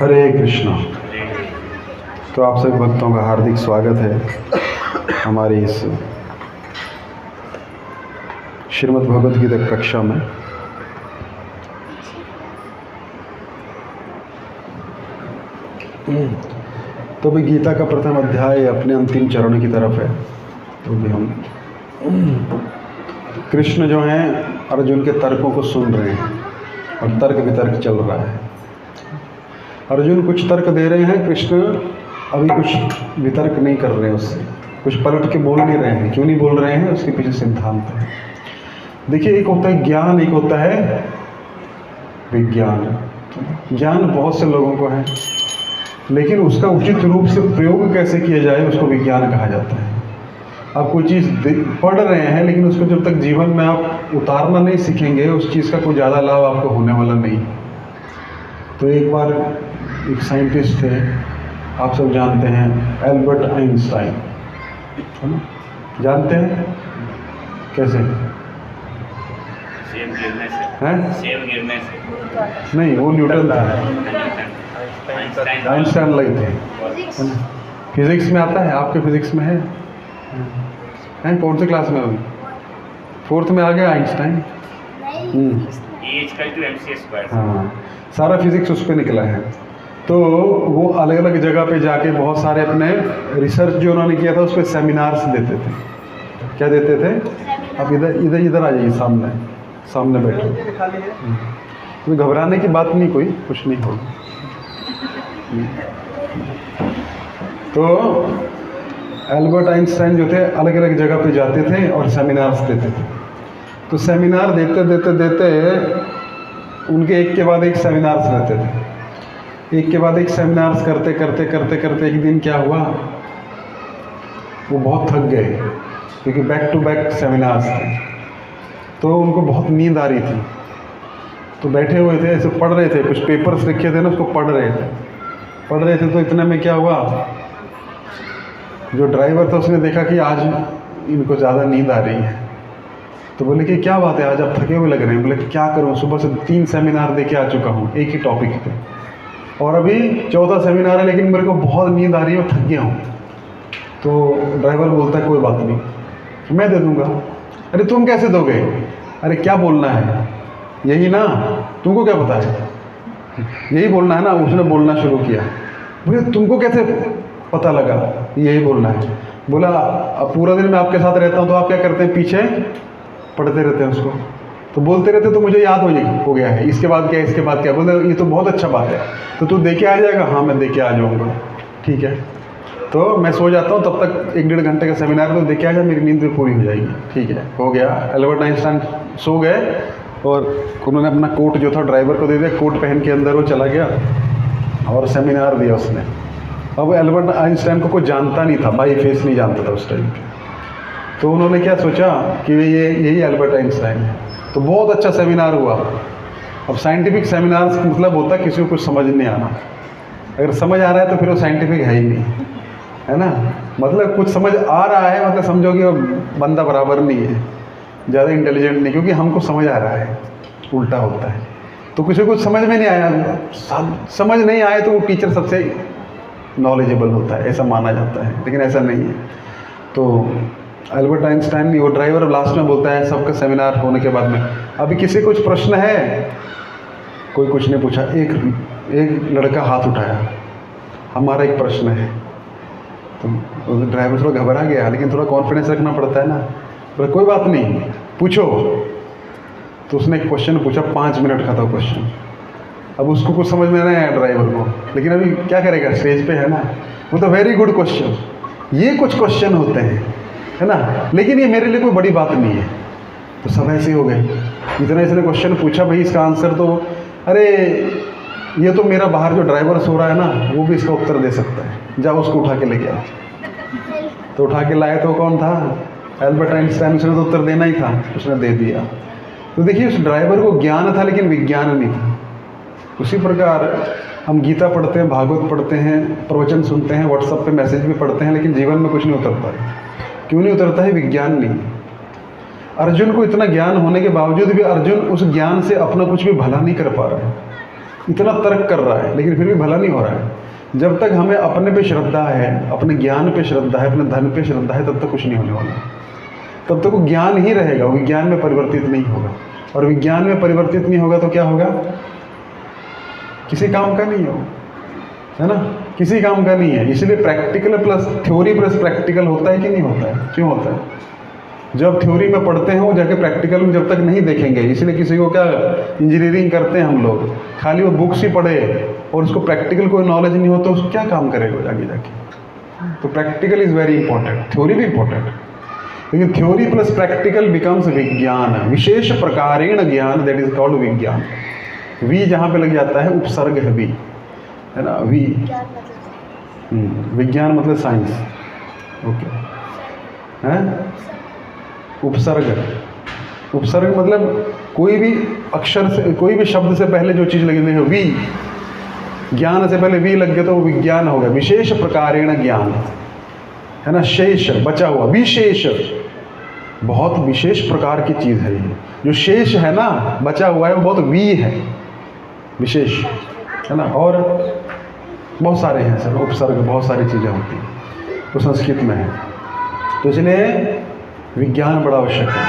हरे कृष्णा। तो आप सभी भक्तों का हार्दिक स्वागत है हमारी इस श्रीमद् भगवद गीता कक्षा में। तो भी गीता का प्रथम अध्याय अपने अंतिम चरण की तरफ है। तो भी हम कृष्ण जो हैं अर्जुन के तर्कों को सुन रहे हैं और तर्क वितर्क चल रहा है। अर्जुन कुछ तर्क दे रहे हैं, कृष्ण अभी कुछ वितर्क नहीं कर रहे हैं उससे, कुछ पलट के बोल नहीं रहे हैं। क्यों नहीं बोल रहे हैं, उसके पीछे सिद्धांत है। देखिए, एक होता है ज्ञान, एक होता है विज्ञान। ज्ञान बहुत से लोगों को है, लेकिन उसका उचित रूप से प्रयोग कैसे किया जाए उसको विज्ञान कहा जाता है। आप कोई चीज़ पढ़ रहे हैं, लेकिन उसको जब तक जीवन में आप उतारना नहीं सीखेंगे, उस चीज़ का कोई ज़्यादा लाभ आपको होने वाला नहीं। तो एक बार एक साइंटिस्ट थे, आप सब जानते हैं, एल्बर्ट आइंस्टाइन, है ना? जानते हैं कैसे? सेब गिरने से। हैं? सेब गिरने से। नहीं, वो न्यूटन था। आइंस्टाइन लगे थे। फिजिक्स में आता है, आपके फिजिक्स में है? कौन से क्लास में? अभी 4th में आ गया आइंस्टाइन। हाँ, सारा फिजिक्स उस पर निकला है। तो वो अलग अलग जगह पे जाके बहुत सारे अपने रिसर्च जो उन्होंने किया था उस पर सेमिनार्स देते थे। क्या देते थे? अब इधर आ जाइए, सामने बैठो। तो घबराने की बात नहीं, कुछ नहीं होगा। तो एल्बर्ट आइंस्टाइन जो थे अलग अलग जगह पे जाते थे और सेमिनार्स देते थे। तो सेमिनार देते उनके एक के बाद एक सेमिनार्स रहते थे। एक के बाद एक सेमिनार्स करते एक दिन क्या हुआ, वो बहुत थक गए, क्योंकि बैक टू बैक सेमिनार्स थे। तो उनको बहुत नींद आ रही थी। तो बैठे हुए थे, ऐसे पढ़ रहे थे, कुछ पेपर्स लिखे थे ना, उसको पढ़ रहे थे। तो इतने में क्या हुआ, जो ड्राइवर था उसने देखा कि आज इनको ज़्यादा नींद आ रही है। तो बोले कि क्या बात है, आज आप थके हुए लग रहे हैं। बोले क्या करूं, सुबह से 3 सेमिनार दे के आ चुका हूं एक ही टॉपिक पे, और अभी 14 सेमिनार है, लेकिन मेरे को बहुत नींद आ रही है और थक गया हूं। तो ड्राइवर बोलता है कोई बात नहीं, मैं दे दूंगा। अरे तुम कैसे दोगे? अरे क्या बोलना है, यही ना, तुमको क्या पता है, यही बोलना है ना। उसने बोलना शुरू किया। बोले तुमको कैसे पता लगा यही बोलना है? बोला अब पूरा दिन मैं आपके साथ रहता हूँ, तो आप क्या करते हैं, पीछे पढ़ते रहते हैं उसको, तो बोलते रहते, तो मुझे याद हो गया है, इसके बाद क्या, इसके बाद क्या। बोलते ये तो बहुत अच्छा बात है, तो तू दे के आ जाएगा? हाँ मैं दे के आ जाऊँगा। ठीक है, तो मैं सो जाता हूँ, तब तक 1-1.5 घंटे का सेमिनार, तो दे के आ जाए, मेरी नींद भी पूरी हो जाएगी। ठीक है, हो गया। एल्बर्ट आइंस्टाइन सो गए और उन्होंने अपना कोट जो था ड्राइवर को दे दिया। कोट पहन के अंदर वो चला गया और सेमिनार दिया उसने। अब एल्बर्ट आइंस्टाइन को कोई जानता नहीं था, बाई फेस नहीं जानता था उस टाइम पे। तो उन्होंने क्या सोचा कि यही एल्बर्ट आइंस्टाइन है। तो बहुत अच्छा सेमिनार हुआ। अब साइंटिफिक सेमिनार मतलब होता है किसी को कुछ समझ नहीं आना। अगर समझ आ रहा है तो फिर वो साइंटिफिक है ही नहीं, है ना। मतलब कुछ समझ आ रहा है, मतलब समझो कि वो बंदा बराबर नहीं है, ज़्यादा इंटेलिजेंट नहीं, क्योंकि हमको समझ आ रहा है। उल्टा होता है, तो किसी को समझ में नहीं आया, समझ नहीं आए तो वो टीचर सबसे नॉलेजेबल होता है, ऐसा माना जाता है, लेकिन ऐसा नहीं है। तो एल्बर्ट आइंस्टाइन, वो ड्राइवर लास्ट में बोलता है सबका सेमिनार होने के बाद में, अभी किसी कुछ प्रश्न है? कोई कुछ नहीं पूछा। एक लड़का हाथ उठाया, हमारा एक प्रश्न है। तो ड्राइवर थोड़ा घबरा गया, लेकिन थोड़ा कॉन्फिडेंस रखना पड़ता है ना। बोला कोई बात नहीं, पूछो। तो उसने एक क्वेश्चन पूछा, 5 मिनट का था क्वेश्चन। अब उसको कुछ समझ में नहीं आया ड्राइवर को, लेकिन अभी क्या करेगा, स्टेज पे है ना। वो तो वेरी गुड क्वेश्चन, ये कुछ क्वेश्चन होते हैं, है ना, लेकिन ये मेरे लिए कोई बड़ी बात नहीं है। तो सब ऐसे हो गए। इतना इसने क्वेश्चन पूछा, भाई इसका आंसर तो, अरे ये तो मेरा बाहर जो ड्राइवर सो रहा है ना, वो भी इसका उत्तर दे सकता है, जाओ उसको उठा के लेके आओ। तो उठा के लाए तो कौन था? Albert Einstein. उसने तो उत्तर देना ही था, उसने दे दिया। तो देखिए, उस ड्राइवर को ज्ञान था, लेकिन विज्ञान नहीं था। उसी प्रकार हम गीता पढ़ते हैं, भागवत पढ़ते हैं, प्रवचन सुनते हैं, व्हाट्सएप पे मैसेज भी पढ़ते हैं, लेकिन जीवन में कुछ नहीं उतरता है। क्यों नहीं उतरता है? विज्ञान नहीं। अर्जुन को इतना ज्ञान होने के बावजूद भी अर्जुन उस ज्ञान से अपना कुछ भी भला नहीं कर पा रहा है। इतना तर्क कर रहा है लेकिन फिर भी भला नहीं हो रहा है। जब तक हमें अपने पे श्रद्धा है, अपने ज्ञान पे श्रद्धा है, अपने धन पे श्रद्धा है, तब तक कुछ नहीं होने वाला। तब तक वो ज्ञान ही रहेगा, वो विज्ञान में परिवर्तित नहीं होगा। और विज्ञान में परिवर्तित नहीं होगा तो क्या होगा? किसी काम का नहीं होगा, है ना, किसी काम का नहीं है। इसलिए practical plus theory plus practical होता है कि नहीं होता है? क्यों होता है? जब थ्योरी में पढ़ते हैं वो जाके प्रैक्टिकल में जब तक नहीं देखेंगे। इसलिए किसी को क्या इंजीनियरिंग करते हैं हम लोग, खाली वो बुक्स ही पढ़े और उसको प्रैक्टिकल कोई नॉलेज नहीं हो तो उसको क्या काम करेगा आगे जाके? तो practical is very important, theory भी इंपॉर्टेंट है, लेकिन थ्योरी प्लस प्रैक्टिकल बिकम्स विज्ञान, विशेष प्रकारेण ज्ञान, दैट इज कॉल्ड विज्ञान। वी जहाँ पे लग जाता है उपसर्ग है, वी है ना, वी विज्ञान मतलब साइंस, ओके है। उपसर्ग, उपसर्ग मतलब कोई भी अक्षर से, कोई भी शब्द से पहले जो चीज़ लगी है, वी, ज्ञान से पहले वी लग गया तो वो विज्ञान हो गया। विशेष प्रकारेण ज्ञान, है ना, शेष बचा हुआ, विशेष, बहुत विशेष प्रकार की चीज़ है ये। जो शेष है ना, बचा हुआ है, वो बहुत वी है, विशेष, है ना। और बहुत सारे हैं सर उपसर्ग, बहुत सारी चीज़ें होती हैं तो संस्कृत में है, तो इसलिए विज्ञान बड़ा आवश्यक है।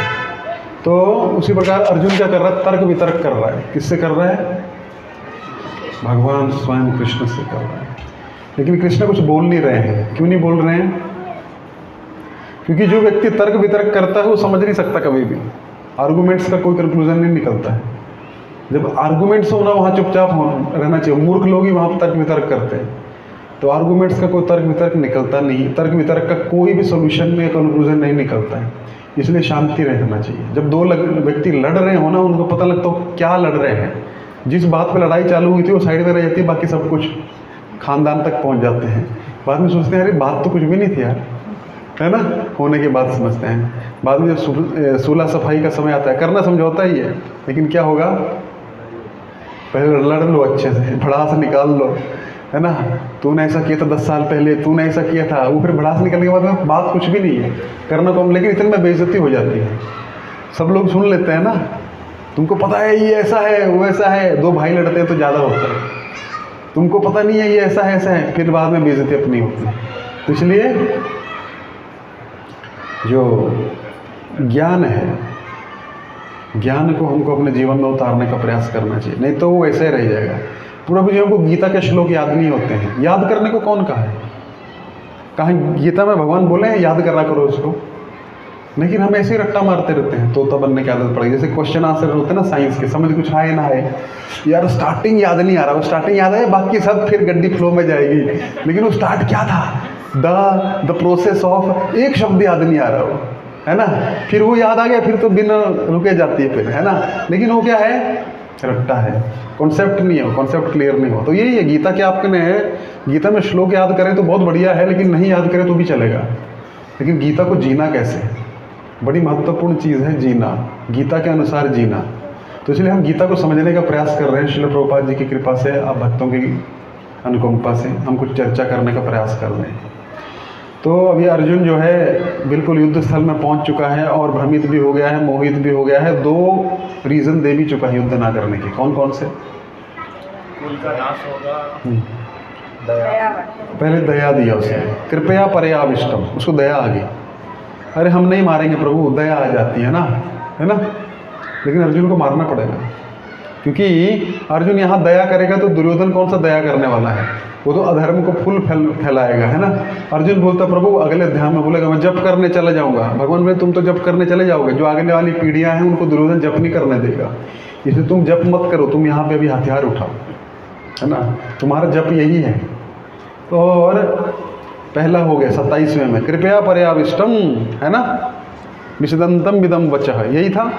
तो उसी प्रकार अर्जुन क्या कर रहा है? तर्क वितर्क कर रहा है। किससे कर रहा है? भगवान स्वयं कृष्ण से कर रहा है। लेकिन कृष्ण कुछ बोल नहीं रहे हैं। क्यों नहीं बोल रहे हैं? क्योंकि जो व्यक्ति तर्क वितर्क करता है वो समझ नहीं सकता कभी भी, आर्गूमेंट्स का कोई कंक्लूजन नहीं निकलता है। जब आर्गूमेंट्स होना वहाँ चुपचाप रहना चाहिए। मूर्ख लोग ही वहाँ तर्क वितर्क करते हैं, तो आर्गूमेंट्स का कोई तर्क वितर्क निकलता नहीं, तर्क वितर्क का कोई भी सोल्यूशन में कंक्लूजन नहीं निकलता है। इसलिए शांति रहना चाहिए। जब दो व्यक्ति लड़ रहे हो ना, उनको पता लगता हो क्या लड़ रहे हैं। जिस बात पे लड़ाई चालू हुई थी वो साइड में रह जाती है, बाकी सब कुछ खानदान तक पहुंच जाते हैं। बाद में सोचते हैं अरे बात तो कुछ भी नहीं थी यार, है ना, होने के बाद समझते हैं। बाद में जब सुलह सफाई का समय आता है, करना समझौता ही है, लेकिन क्या होगा? पहले लड़ लो अच्छे से, भड़ास निकाल लो, है ना, तूने ऐसा किया था 10 साल पहले, तूने ऐसा किया था, वो फिर भड़ास निकलने के बाद में बात कुछ भी नहीं है, करना कम, लेकिन इतने में बेइज्जती हो जाती है। सब लोग सुन लेते हैं ना, तुमको पता है ये ऐसा है वो ऐसा है। 2 भाई लड़ते हैं तो ज़्यादा होता है, तुमको पता नहीं है ये ऐसा है ऐसा है, फिर बाद में बेइज्जती अपनी होती है। तो इसलिए जो ज्ञान है, ज्ञान को हमको अपने जीवन में उतारने का प्रयास करना चाहिए, नहीं तो वो ऐसे ही रह जाएगा। पूरा भी हमको गीता के श्लोक याद नहीं होते हैं। याद करने को कौन कहा है? कहाँ गीता में भगवान बोले हैं याद करा करो उसको, लेकिन हम ऐसे ही रट्टा मारते रहते हैं। तोता बनने की आदत पड़ गई। जैसे क्वेश्चन आंसर होते हैं ना साइंस के, समझ कुछ आए ना आए, यार स्टार्टिंग याद नहीं आ रहा, वो स्टार्टिंग याद है, बाकी सब फिर गड्डी फ्लो में जाएगी, लेकिन वो स्टार्ट क्या था, द प्रोसेस ऑफ, एक शब्द याद नहीं आ रहा वो, है ना। फिर वो याद आ गया, फिर तो बिना रुके जाती है फिर, है ना। लेकिन वो क्या है? रट्टा है, कॉन्सेप्ट नहीं है, कॉन्सेप्ट क्लियर नहीं हो। तो यही है गीता के आपने गीता में श्लोक याद करें तो बहुत बढ़िया है, लेकिन नहीं याद करें तो भी चलेगा। लेकिन गीता को जीना कैसे, बड़ी महत्वपूर्ण चीज़ है जीना, गीता के अनुसार जीना। तो इसलिए हम गीता को समझने का प्रयास कर रहे हैं। श्रील प्रभुपाद जी की कृपा से, आप भक्तों की अनुकंपा से हम कुछ चर्चा करने का प्रयास कर रहे हैं। तो अभी अर्जुन जो है बिल्कुल युद्ध स्थल में पहुंच चुका है और भ्रमित भी हो गया है, मोहित भी हो गया है। 2 रीज़न दे भी चुका है युद्ध ना करने के। कौन कौन से? कुल का नाश होगा, दया पहले दया दिया उसने, कृपया पर्याविष्टम, उसको दया आ गई। अरे हम नहीं मारेंगे प्रभु, दया आ जाती है ना, है ना। लेकिन अर्जुन को मारना पड़ेगा, क्योंकि अर्जुन यहाँ दया करेगा तो दुर्योधन कौन सा दया करने वाला है, वो तो अधर्म को फुल फैलाएगा, है ना। अर्जुन बोलता प्रभु अगले अध्याय में बोलेगा मैं जप करने चले जाऊँगा। भगवान बोले तुम तो जप करने चले जाओगे, जो आगे वाली पीढ़ियाँ हैं उनको दुर्योधन जप नहीं करने देगा, इसलिए तुम जप मत करो, तुम यहाँ पे अभी हथियार उठाओ, है ना, तुम्हारा जप यही है। तो और पहला हो गया 27वें में, कृपया पर्याविष्टम, है ना, विषदंतम विदम वचः, यही था।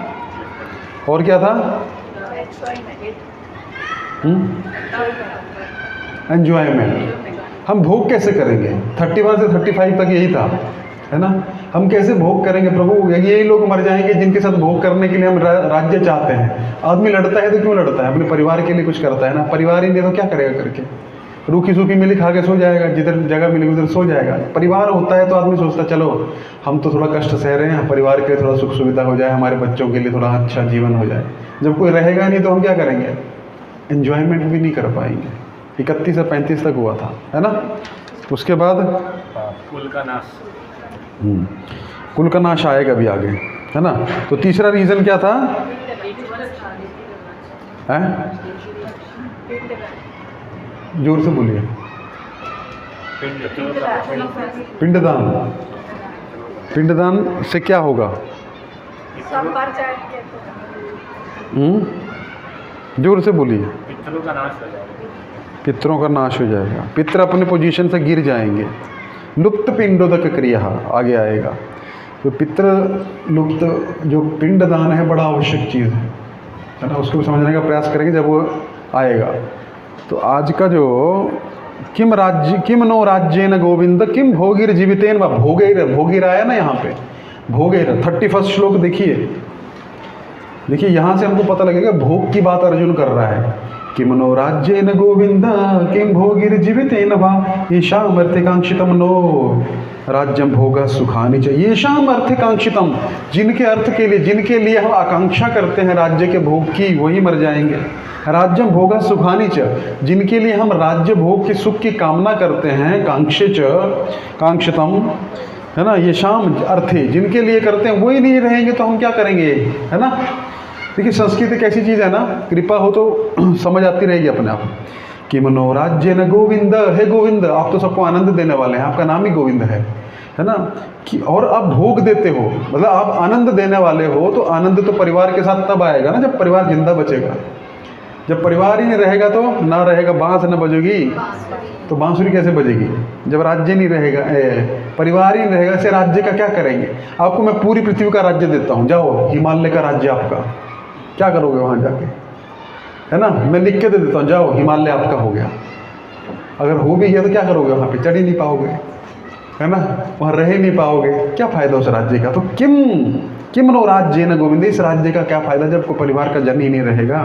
और क्या था? एंजॉयमेंट। हम भोग कैसे करेंगे? 31 से 35 तक यही था, है ना। हम कैसे भोग करेंगे प्रभु? यही लोग मर जाएंगे जिनके साथ भोग करने के लिए हम राज्य चाहते हैं। आदमी लड़ता है तो क्यों लड़ता है? अपने परिवार के लिए कुछ करता है ना। परिवार ही नहीं तो क्या करेगा करके? रूखी सूखी मिली खा के सो जाएगा, जिधर जगह मिलेगी उधर सो जाएगा। परिवार होता है तो आदमी सोचता चलो हम तो थोड़ा कष्ट सह रहे हैं, परिवार के लिए थोड़ा सुख सुविधा हो जाए, हमारे बच्चों के लिए थोड़ा अच्छा जीवन हो जाए। जब कोई रहेगा नहीं तो हम क्या करेंगे? एंजॉयमेंट भी नहीं कर पाएंगे। 31 से 35 तक हुआ था, है ना। उसके बाद कुल का नाश। कुल का नाश आएगा भी आगे, है ना। तो तीसरा रीज़न क्या था? हैं? जोर से बोलिए। पिंडदान। पिंडदान से क्या होगा? जोर से बोलिए। पितरों का नाश हो जाएगा। पितरों का नाश हो जाएगा, पितर अपने पोजीशन से गिर जाएंगे। लुप्त पिंडोदक क्रिया आगे आएगा। तो पितर लुप्त, जो पिंडदान है बड़ा आवश्यक चीज़ है ना। उसको समझने का प्रयास करेंगे जब वो आएगा। तो आज का जो किम नो राज्येन गोविंद किम भोगिर जीवितेन व भोगिर आया ना यहाँ पे, भोगिर 31 श्लोक देखिए यहाँ से हमको पता लगेगा भोग की बात अर्जुन कर रहा है। किम नो राज्येन गोविंद किम भोगिर जीवितेन वा येषाम अर्थकांक्षितम नो राज्यम भोगा सुखानि च। येषाम अर्थकांक्षितम, जिनके अर्थ के लिए, जिनके लिए हम आकांक्षा करते हैं राज्य के भोग की, वही मर जाएंगे। राज्यम भोगा सुखानि च, जिनके लिए हम राज्य भोग के सुख की कामना करते हैं, कांक्षितम, है ना। ये शाम अर्थे, जिनके लिए करते हैं वही नहीं रहेंगे तो हम क्या करेंगे, है ना। देखिए संस्कृत एक ऐसी चीज़ है ना, कृपा हो तो समझ आती रहेगी अपने आप। कि मनो राज्य न गोविंद, हे गोविंद आप तो सबको आनंद देने वाले हैं, आपका नाम ही गोविंद है ना। कि और आप भोग देते हो, मतलब आप आनंद देने वाले हो। तो आनंद तो परिवार के साथ तब आएगा ना जब परिवार जिंदा बचेगा। जब परिवार ही नहीं रहेगा तो ना रहेगा बांस न बजेगी तो बांसुरी कैसे बजेगी। जब राज्य नहीं रहेगा, परिवार ही नहीं रहेगा, ऐसे राज्य का क्या करेंगे। आपको मैं पूरी पृथ्वी का राज्य देता हूँ, जाओ हिमालय का राज्य आपका, क्या करोगे वहाँ जाके, है ना। मैं लिख के दे देता हूँ, जाओ हिमालय आपका हो गया। अगर हो भी गया तो क्या करोगे, वहाँ पे चढ़ ही नहीं पाओगे, है ना, वहाँ रह ही नहीं पाओगे। क्या फ़ायदा उस राज्य का। तो किम नो राज्य न गोविंद, इस राज्य का क्या फ़ायदा जब कोई परिवार का जन ही नहीं रहेगा।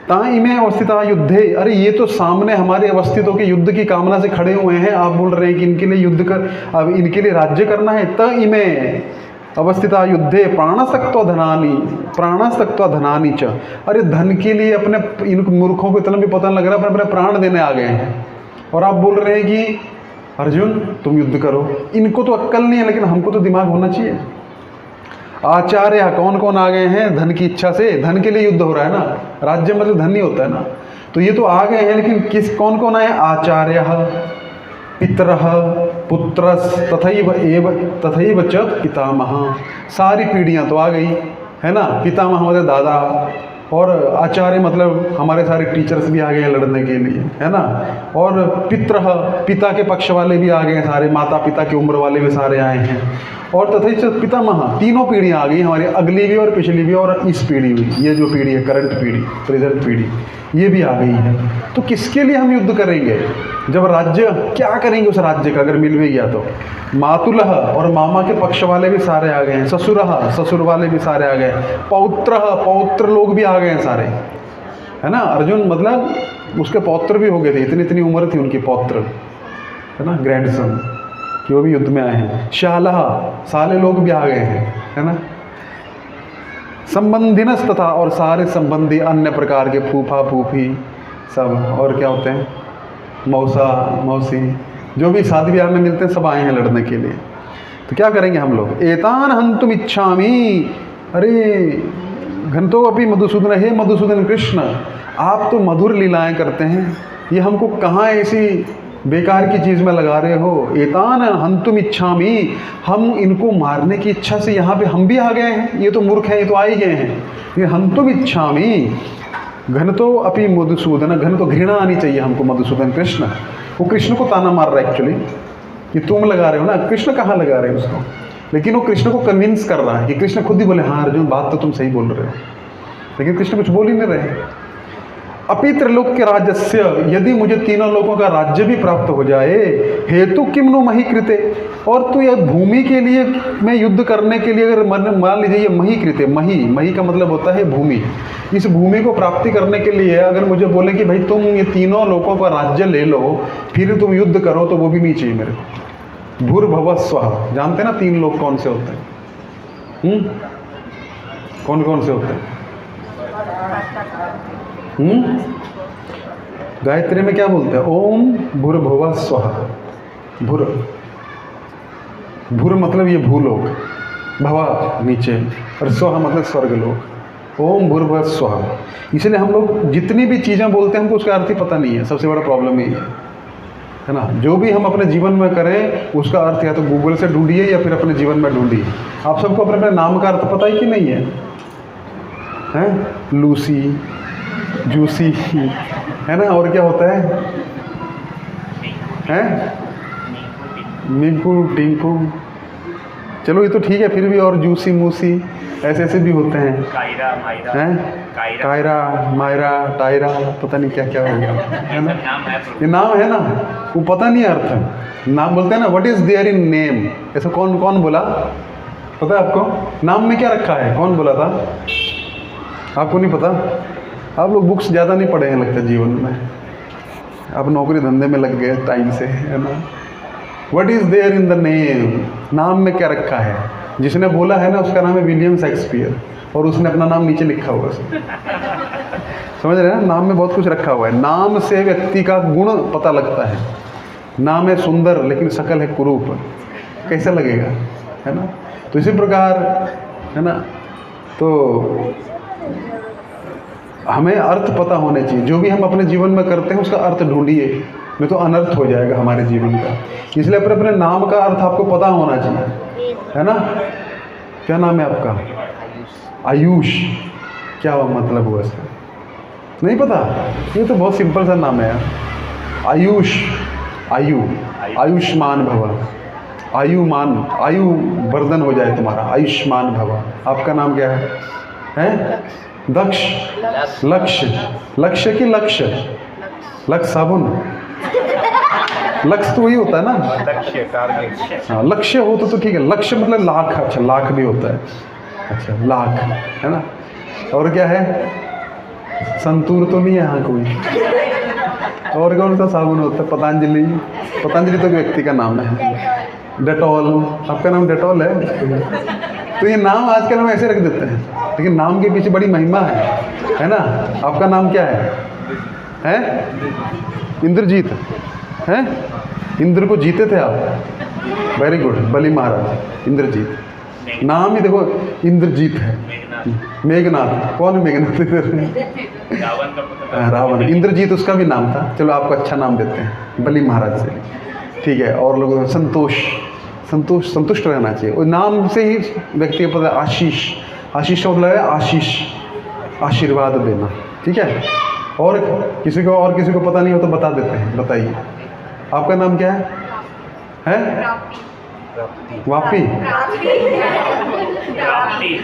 ताई में अवस्थिता युद्धे, अरे ये तो सामने हमारे अवस्थितों के युद्ध की कामना से खड़े हुए हैं। आप बोल रहे हैं कि इनके लिए युद्ध कर, अब इनके लिए राज्य करना है। तई में अवस्थिता युद्धे प्राणस्तक्त्वा धनानि च, अरे धन के लिए अपने, इन मूर्खों को इतना भी पता लग रहा है, अपने प्राण देने आ गए हैं। और आप बोल रहे हैं कि अर्जुन तुम युद्ध करो। इनको तो अक्ल नहीं है, लेकिन हमको तो दिमाग होना चाहिए। आचार्य कौन कौन आ गए हैं धन की इच्छा से, धन के लिए युद्ध हो रहा है ना, राज्य मतलब धन ही होता है ना। तो ये तो आ गए हैं, लेकिन कौन कौन आए, आचार्य पितरः पुत्रस तथैव च पितामह, सारी पीढ़ियाँ तो आ गई, है ना। पितामह मतलब दादा, और आचार्य मतलब हमारे सारे टीचर्स भी आ गए हैं लड़ने के लिए, है ना। और पितरः, पिता के पक्ष वाले भी आ गए हैं सारे, माता पिता की उम्र वाले भी सारे आए हैं। और तथा पितामह, तीनों पीढ़ियाँ आ गई हमारी, अगली भी और पिछली भी और इस पीढ़ी भी, ये जो पीढ़ी है करंट पीढ़ी, प्रेजेंट पीढ़ी, ये भी आ गई है। तो किसके लिए हम युद्ध करेंगे जब राज्य, क्या करेंगे उस राज्य का अगर मिल भी गया तो। मातुलः, और मामा के पक्ष वाले भी सारे आ गए हैं। ससुरः, ससुर वाले भी सारे आ गए। पौत्रः, पौत्र लोग भी आ गए हैं सारे, है ना। अर्जुन मतलब उसके पौत्र भी हो गए थे, इतनी इतनी उम्र थी उनकी पौत्र, है ना, ग्रैंडसन, कि वो भी युद्ध में आए हैं। शालः, साले लोग भी आ गए हैं, है ना। संबंधिनस, तथा और सारे संबंधी अन्य प्रकार के, फूफा फूफी सब, और क्या होते हैं, मौसा मौसी, जो भी शादी ब्याह में मिलते हैं सब आए हैं लड़ने के लिए। तो क्या करेंगे हम लोग, एतान हन्तुम इच्छामि, अरे घंटो अपि मधुसूदन, हे मधुसूदन कृष्ण आप तो मधुर लीलाएं करते हैं, ये हमको कहाँ ऐसी बेकार की चीज़ में लगा रहे हो। एतान हन्तुम इच्छामि, हम इनको मारने की इच्छा से यहाँ पे हम भी आ गए हैं, ये तो मूर्ख हैं, ये तो आ ही गए हैं। ये हन्तुम इच्छामि घन तो अपि मधुसूदन, घन तो घृणा आनी चाहिए हमको मधुसूदन कृष्ण। वो कृष्ण को ताना मार रहा है एक्चुअली, कि तुम लगा रहे हो ना, कृष्ण कहाँ लगा रहे हो उसको, लेकिन वो कृष्ण को कन्विंस कर रहा है कि कृष्ण खुद ही बोले हाँ अर्जुन बात तो तुम सही बोल रहे हो, लेकिन कृष्ण कुछ बोल ही नहीं रहे। अपि त्रैलोक्य राज्यस्य, यदि मुझे तीनों लोगों का राज्य भी प्राप्त हो जाए, हेतु किम नो मही कृते, और तो यह भूमि के लिए मैं युद्ध करने के लिए अगर मान लीजिए ये मही कृते, मही का मतलब होता है भूमि, इस भूमि को प्राप्ति करने के लिए अगर मुझे बोले कि भाई तुम ये तीनों लोगों का राज्य ले लो फिर तुम युद्ध करो, तो वो भी नहीं चाहिए मेरे को। भूर्भुवः स्वः, जानते ना तीन लोग कौन से होते हैं, कौन कौन से होते हैं, गायत्री में क्या बोलते हैं? ओम भूर्भुवः स्वः। भूर, भूर मतलब ये भूलोक, भवा नीचे, और स्वः मतलब स्वर्गलोक। ओम भूर्भुवः स्वः। इसलिए हम लोग जितनी भी चीज़ें बोलते हैं हमको उसका अर्थ ही पता नहीं है। सबसे बड़ा प्रॉब्लम यही है ना। जो भी हम अपने जीवन में करें उसका अर्थ या तो गूगल से ढूंढिए या फिर अपने जीवन में ढूंढिए। आप सबको अपने अपने नाम का अर्थ पता ही कि नहीं है? हैं? लूसी, जूसी, है ना? और क्या होता है? हैं? मिंकू, टिंकू, चलो ये तो ठीक है, फिर भी और जूसी मूसी ऐसे ऐसे भी होते हैं। कायरा, मायरा, हैं? कायरा, मायरा, टायरा, पता नहीं क्या क्या हो गया, है ना? नाम है ये नाम है ना, वो पता नहीं अर्थ। नाम बोलते हैं ना, what is there in name. ऐसा कौन कौन बोला पता है आपको? नाम में क्या रखा है, कौन बोला था? आपको नहीं पता? आप लोग बुक्स ज़्यादा नहीं पढ़े हैं लगता है जीवन में। आप नौकरी धंधे में लग गए टाइम से, है ना? What is there in the name. नाम में क्या रखा है? जिसने बोला है ना उसका नाम है विलियम शेक्सपियर, और उसने अपना नाम नीचे लिखा हुआ है। समझ रहे हैं ना? नाम में बहुत कुछ रखा हुआ है। नाम से व्यक्ति का गुण पता लगता है। नाम है सुंदर लेकिन शकल है कुरूप, कैसा लगेगा, है ना? तो इसी प्रकार, है ना, तो हमें अर्थ पता होने चाहिए। जो भी हम अपने जीवन में करते हैं उसका अर्थ ढूंढिए, नहीं तो अनर्थ हो जाएगा हमारे जीवन का। इसलिए अपने अपने नाम का अर्थ आपको पता होना चाहिए, है ना? क्या नाम है आपका? आयुष। क्या मतलब हुआ इसका? नहीं पता? ये तो बहुत सिंपल सा नाम है यार। आयुष, आयु, आयुष्मान भव, आयुमान, आयु वर्धन हो जाए तुम्हारा, आयुष्मान भव। आपका नाम क्या है? हैं? दक्ष, लक्ष्य, लक्ष्य की लक्ष्य, लक्ष्य साबुन, लक्ष्य तो वही होता है ना। लक्ष्य, टारगेट। हाँ, लक्ष्य हो तो ठीक है। लक्ष्य मतलब लाख। अच्छा, लाख भी होता है। अच्छा, लाख, है ना? और क्या है? संतूर तो नहीं है यहाँ कोई? और कौन सा साबुन होता है? पतंजलि। पतंजलि तो व्यक्ति का नाम है। डेटॉल, आपका नाम डेटॉल है? तो ये नाम आजकल हम ऐसे रख देते हैं, लेकिन नाम के पीछे बड़ी महिमा है ना? आपका नाम क्या है? हैं? इंद्रजीत हैं? इंद्र को जीते थे आप? वेरी गुड, बलि महाराज, इंद्रजीत। नाम ही देखो इंद्रजीत है। मेघनाथ, कौन है मेघनाथ? रावण का पुत्र। रावण, इंद्रजीत उसका भी नाम था। चलो आपको अच्छा नाम देते हैं बलि महाराज से, ठीक है। और लोग संतोष, संतोष, संतुष्ट रहना चाहिए। और नाम से ही व्यक्ति को पता है। आशीष, आशीष का मतलब है आशीष, आशीर्वाद देना, ठीक है। और किसी को पता नहीं हो तो बता देते हैं। बताइए आपका नाम क्या है? हैं? वापी।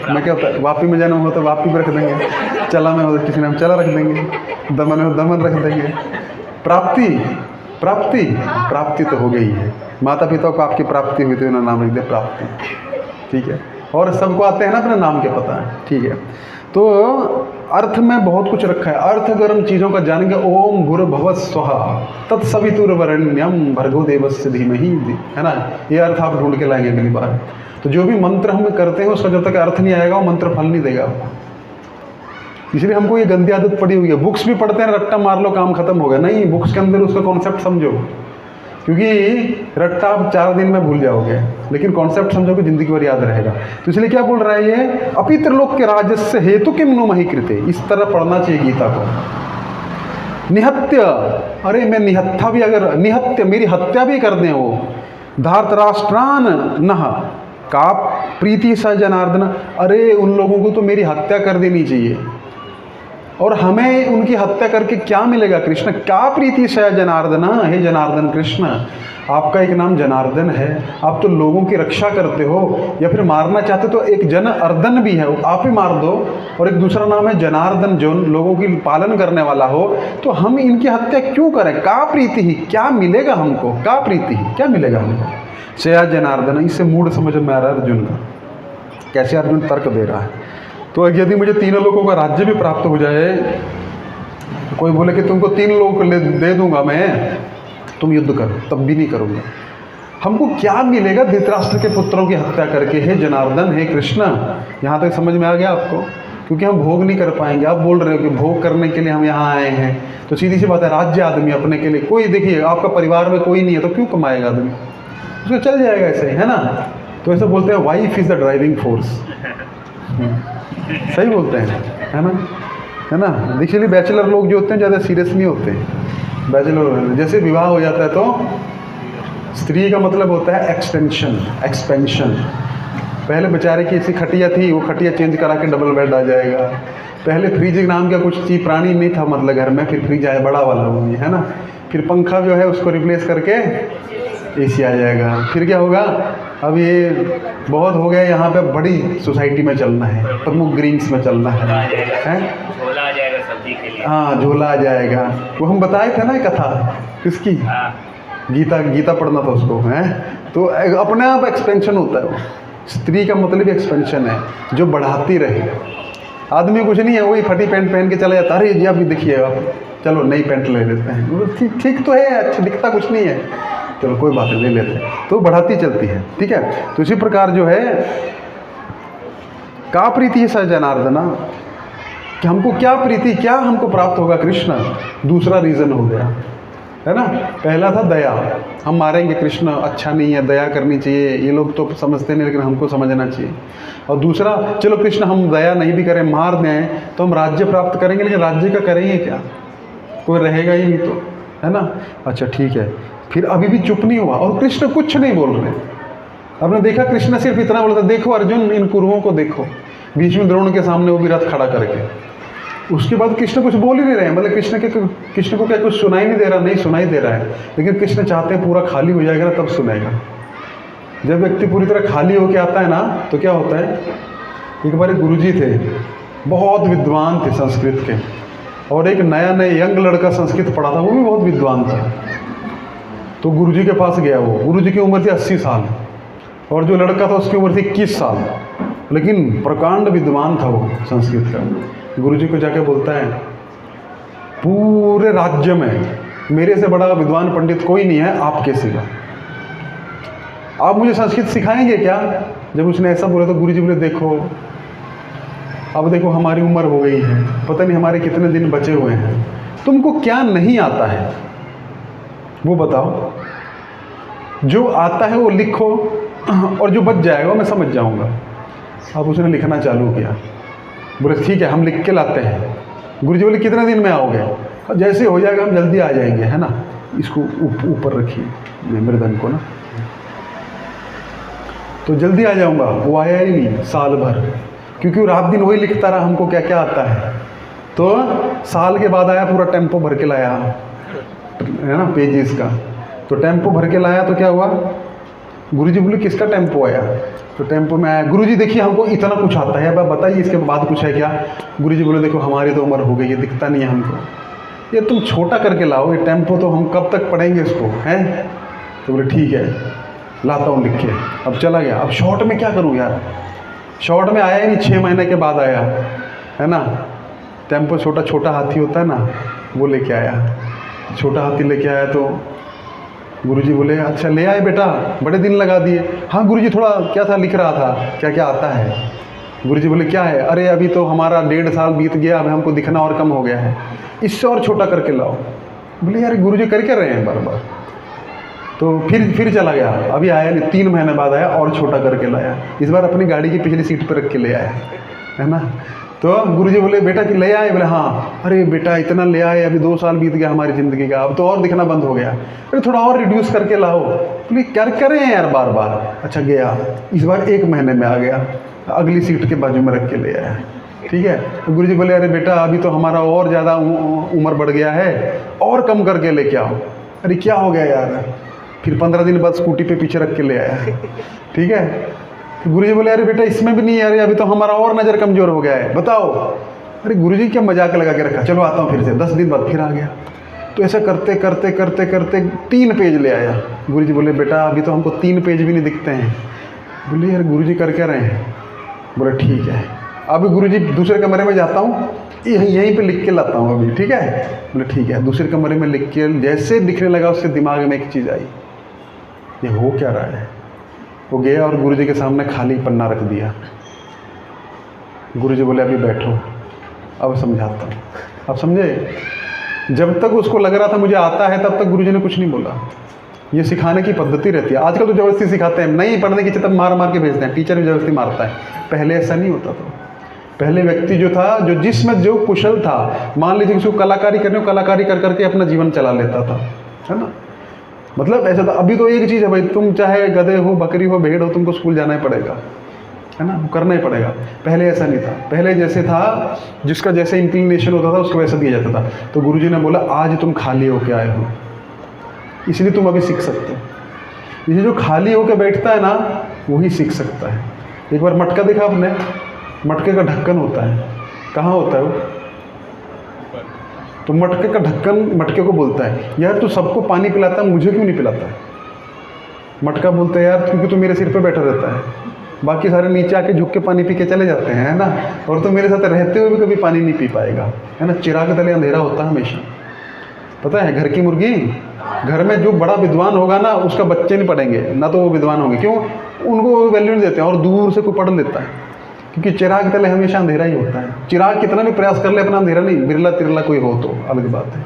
मैं क्या होता है? वापी में जाना हो तो वापी पर रख देंगे। चला में हो तो किसी नाम चला रख देंगे। दमन हो दमन रख देंगे। प्राप्ति, प्राप्ति, प्राप्ति तो हो गई है। माता पिता को आपकी प्राप्ति हुई तो इन्होंने नाम लिख दिया प्राप्ति, ठीक है। और सबको आते हैं ना अपने नाम के पता है, ठीक है। तो अर्थ में बहुत कुछ रखा है। अर्थगर्म चीज़ों का जानेंगे। ओम भूर्भुवः स्वः तत्सवितुर्वरेण्यं भर्गो देवस्य धीमहि, है ना? ये अर्थ आप ढूंढ के लाएंगे अगली बार। तो जो भी मंत्र हम करते हैं उसका जब तक अर्थ नहीं आएगा वो मंत्र फल नहीं देगा। इसलिए हमको ये गंदी आदत पड़ी हुई है। बुक्स भी पढ़ते हैं, रट्टा मार लो काम खत्म हो गया। नहीं, बुक्स के अंदर उसका कॉन्सेप्ट समझो, क्योंकि रट्टा आप 4 दिन में भूल जाओगे, लेकिन कॉन्सेप्ट समझोगे जिंदगी भर याद रहेगा। तो इसलिए क्या बोल रहा है ये? अपि त्रिलोक के राजस्य हेतु किम नु महि कृते। इस तरह पढ़ना चाहिए गीता को। निहत्य, अरे मैं निहत्था भी, अगर निहत्य मेरी हत्या भी कर दें वो, धार्तराष्ट्रान नह का प्रीति स जनार्दन, अरे उन लोगों को तो मेरी हत्या कर देनी चाहिए। और हमें उनकी हत्या करके क्या मिलेगा? कृष्ण क्या प्रीति से जनार्दन, हे जनार्दन कृष्ण, आपका एक नाम जनार्दन है। आप तो लोगों की रक्षा करते हो, या फिर मारना चाहते तो एक जन अर्दन भी है, आप ही मार दो। और एक दूसरा नाम है जनार्दन, जो लोगों की पालन करने वाला हो। तो हम इनकी हत्या क्यों करें? का प्रीति ही, क्या मिलेगा हमको? का प्रीति ही, क्या मिलेगा हमको? शया जनार्दन। इससे मूड समझ में आ रहा है अर्जुन का, कैसे अर्जुन तर्क दे रहा है। तो यदि मुझे 3 लोगों का राज्य भी प्राप्त हो जाए, कोई बोले कि तुमको 3 लोग दे दूंगा मैं, तुम युद्ध करो, तब भी नहीं करूँगा। हमको क्या मिलेगा धृतराष्ट्र के पुत्रों की हत्या करके? हे जनार्दन, हे कृष्ण, यहाँ तक समझ में आ गया आपको? क्योंकि हम भोग नहीं कर पाएंगे। आप बोल रहे हो कि भोग करने के लिए हम यहाँ आए हैं, तो सीधी सी बात है, राज्य आदमी अपने के लिए, कोई देखिए आपका परिवार में कोई नहीं है तो क्यों कमाएगा आदमी, उसका चल जाएगा ऐसे ही, है ना। तो ऐसे बोलते हैं wife is the driving force, सही बोलते हैं, है ना। देखिए बैचलर लोग जो होते हैं ज़्यादा सीरियस नहीं होते। बैचलर जैसे विवाह हो जाता है तो स्त्री का मतलब होता है एक्सटेंशन, एक्सपेंशन। पहले बेचारे की ऐसी खटिया थी, वो खटिया चेंज करा के डबल बेड आ जाएगा। पहले फ्रिज नाम का कुछ चीज़ प्राणी नहीं था मतलब घर में, फिर फ्रिज आया बड़ा वाला वो, है ना। फिर पंखा जो है उसको रिप्लेस करके एसी आ जाएगा। फिर क्या होगा, अब ये बहुत हो गया, यहाँ पे बड़ी सोसाइटी में चलना है, प्रमुख ग्रीन्स में चलना है, झोला आ जाएगा सब्जी के लिए। हाँ झोला आ जाएगा। वो हम बताए थे ना कथा किसकी, गीता पढ़ना था उसको, है। तो अपने आप एक्सपेंशन होता है वो। स्त्री का मतलब एक्सपेंशन है, जो बढ़ाती रहे। आदमी कुछ नहीं है, वही फटी पैंट पहन के चला जाता है, अरे जी अभी देखिए आप, चलो नई पैंट ले लेते हैं, ठीक ठीक तो है, अच्छा दिखता कुछ नहीं है, चलो कोई बात नहीं ले लेते हैं, तो बढ़ाती चलती है, ठीक है। तो इसी प्रकार जो है का प्रीति है जनार्दना, कि हमको क्या प्रीति, क्या हमको प्राप्त होगा कृष्ण। दूसरा रीज़न हो गया, है ना। पहला था दया, हम मारेंगे कृष्ण, अच्छा नहीं है, दया करनी चाहिए, ये लोग तो समझते नहीं लेकिन हमको समझना चाहिए। और दूसरा, चलो कृष्ण हम दया नहीं भी करें, मार दें तो हम राज्य प्राप्त करेंगे, लेकिन राज्य का करेंगे क्या, कोई रहेगा ही नहीं तो, है ना। अच्छा ठीक है, फिर अभी भी चुप नहीं हुआ और कृष्ण कुछ नहीं बोल रहे। आपने देखा कृष्ण सिर्फ इतना बोलता, देखो अर्जुन इन कुरुओं को देखो, भीष्म द्रोण के सामने वो भी रथ खड़ा करके। उसके बाद कृष्ण कुछ बोल ही नहीं रहे, मतलब कृष्ण को क्या कुछ सुनाई नहीं दे रहा, नहीं सुनाई दे रहा है, लेकिन कृष्ण चाहते हैं पूरा खाली हो जाएगा ना तब सुनेगा। जब व्यक्ति पूरी तरह खाली होकर आता है ना तो क्या होता है। एक बार एक गुरुजी थे, बहुत विद्वान थे संस्कृत के, और एक नया यंग लड़का संस्कृत पढ़ा था, वो भी बहुत विद्वान था। तो गुरुजी के पास गया वो, गुरुजी की उम्र थी 80 साल और जो लड़का था उसकी उम्र थी 21 साल, लेकिन प्रकांड विद्वान था वो संस्कृत का। गुरुजी को जाके बोलता है, पूरे राज्य में मेरे से बड़ा विद्वान पंडित कोई नहीं है आपके सिवा, आप मुझे संस्कृत सिखाएंगे क्या। जब उसने ऐसा बोला तो गुरुजी बोले, देखो अब देखो हमारी उम्र हो गई है, पता नहीं हमारे कितने दिन बचे हुए हैं, तुमको क्या नहीं आता है वो बताओ, जो आता है वो लिखो और जो बच जाएगा मैं समझ जाऊंगा। अब उसने लिखना चालू किया, बोले ठीक है हम लिख के लाते हैं। गुरुजी बोले कितने दिन में आओगे, जैसे हो जाएगा हम जल्दी आ जाएंगे, है ना। इसको ऊपर रखिए मृदंग को ना, तो जल्दी आ जाऊंगा। वो आया ही नहीं साल भर, क्योंकि रात दिन वही लिखता रहा, हमको क्या क्या आता है। तो साल के बाद आया, पूरा टेम्पो भर के लाया, है ना, पेजेस का। तो टेम्पो भर के लाया तो क्या हुआ, गुरुजी बोले किसका टेम्पो आया, तो टेम्पो में आया। गुरुजी देखिए हमको इतना कुछ आता है, अब बताइए इसके बाद कुछ है क्या। गुरुजी बोले देखो हमारी तो उम्र हो गई है, दिखता नहीं है हमको, ये तुम छोटा करके लाओ, ये टेम्पो तो हम कब तक पढ़ेंगे इसको, हैं। तो बोले ठीक है लाता हूँ लिख के। अब चला गया, अब शॉर्ट में क्या करूँ यार, शॉर्ट में आया ही नहीं, 6 महीने के बाद आया, है ना। टेम्पो छोटा हाथी होता है ना, वो लेके आया, छोटा हाथी लेके आया। तो गुरुजी बोले अच्छा ले आए बेटा, बड़े दिन लगा दिए। हाँ गुरुजी थोड़ा क्या था लिख रहा था, क्या क्या आता है। गुरुजी बोले क्या है, अरे अभी तो हमारा 1.5 साल बीत गया, अब हमको दिखना और कम हो गया है, इससे और छोटा करके लाओ। बोले यार गुरुजी कर क्या रहे हैं बार बार। तो फिर चला गया, अभी आया नहीं, 3 महीने बाद आया और छोटा करके लाया। इस बार अपनी गाड़ी की पिछली सीट पर रख के ले आया, है ना। तो गुरुजी बोले बेटा कि ले आए, बोले हाँ। अरे बेटा इतना ले आए, अभी 2 साल बीत गया हमारी ज़िंदगी का, अब तो और दिखना बंद हो गया, अरे थोड़ा और रिड्यूस करके लाओ। बोले क्या कर रहे हैं यार बार बार। अच्छा गया, इस बार 1 महीने में आ गया, अगली सीट के बाजू में रख के ले आया, ठीक है। तो गुरुजी बोले अरे बेटा अभी तो हमारा और ज़्यादा उम्र बढ़ गया है, और कम करके लेके आओ। अरे क्या हो गया यार, फिर 15 दिन बाद स्कूटी पे पीछे रख के ले आया, ठीक है। गुरुजी बोले अरे बेटा इसमें भी नहीं, अरे अभी तो हमारा और नज़र कमज़ोर हो गया है, बताओ। अरे गुरुजी क्या मजाक लगा के रखा, चलो आता हूँ फिर से। 10 दिन बाद फिर आ गया। तो ऐसा करते करते करते करते 3 पेज ले आया। गुरुजी बोले बेटा अभी तो हमको 3 पेज भी नहीं दिखते हैं। बोले यार गुरुजी कर क्या रहे हैं। बोले ठीक है, अभी गुरुजी दूसरे कमरे में जाता हूँ, यहीं पे लिख के लाता हूँ अभी, ठीक है। बोले ठीक है, दूसरे कमरे में लिख के जैसे दिखने लगा उसके दिमाग में एक चीज़ आई, ये हो क्या रहा है। वो गया और गुरुजी के सामने खाली पन्ना रख दिया, गुरुजी बोले अभी बैठो, अब समझाता हूँ। अब समझे? जब तक उसको लग रहा था मुझे आता है तब तक गुरुजी ने कुछ नहीं बोला। ये सिखाने की पद्धति रहती है। आजकल तो ज़बरदस्ती सिखाते हैं, नहीं पढ़ने की तब मार मार के भेजते हैं, टीचर भी ज़बरदस्ती मारता है। पहले ऐसा नहीं होता था। पहले व्यक्ति जो था, जो जिसमें जो कुशल था, मान लीजिए किसी को कलाकारी करने, कलाकारी कर करके अपना जीवन चला लेता था, है ना। मतलब ऐसा था। अभी तो एक चीज़ है भाई, तुम चाहे गधे हो, बकरी हो, भेड़ हो, तुमको स्कूल जाना ही पड़ेगा, है ना, करना ही पड़ेगा। पहले ऐसा नहीं था। पहले जैसे था, जिसका जैसे इंक्लिनेशन होता था उसको वैसा दिया जाता था। तो गुरुजी ने बोला आज तुम खाली होके आए हो, इसलिए तुम अभी सीख सकते हो। ये जो खाली होके बैठता है ना, वही सीख सकता है। एक बार मटका देखा आपने? मटके का ढक्कन होता है, कहाँ होता है वो? तो मटके का ढक्कन मटके को बोलता है, यार तू सबको पानी पिलाता है, मुझे क्यों नहीं पिलाता है? मटका बोलता है, यार क्योंकि तू मेरे सिर पे बैठा रहता है, बाकी सारे नीचे आके झुक के पानी पी के चले जाते हैं, है ना, और तो मेरे साथ रहते हुए भी कभी पानी नहीं पी पाएगा, है ना। चिराग तले अंधेरा होता है हमेशा। पता है, घर की मुर्गी, घर में जो बड़ा विद्वान होगा ना, उसका बच्चे नहीं पढ़ेंगे ना, तो वो विद्वान होंगे। क्यों? उनको वैल्यू नहीं देते हैं, और दूर से कोई पढ़ लेता है, क्योंकि चिराग तले हमेशा अंधेरा ही होता है। चिराग कितना भी प्रयास कर ले, अपना अंधेरा नहीं, बिरला तिरला कोई हो तो अलग बात है।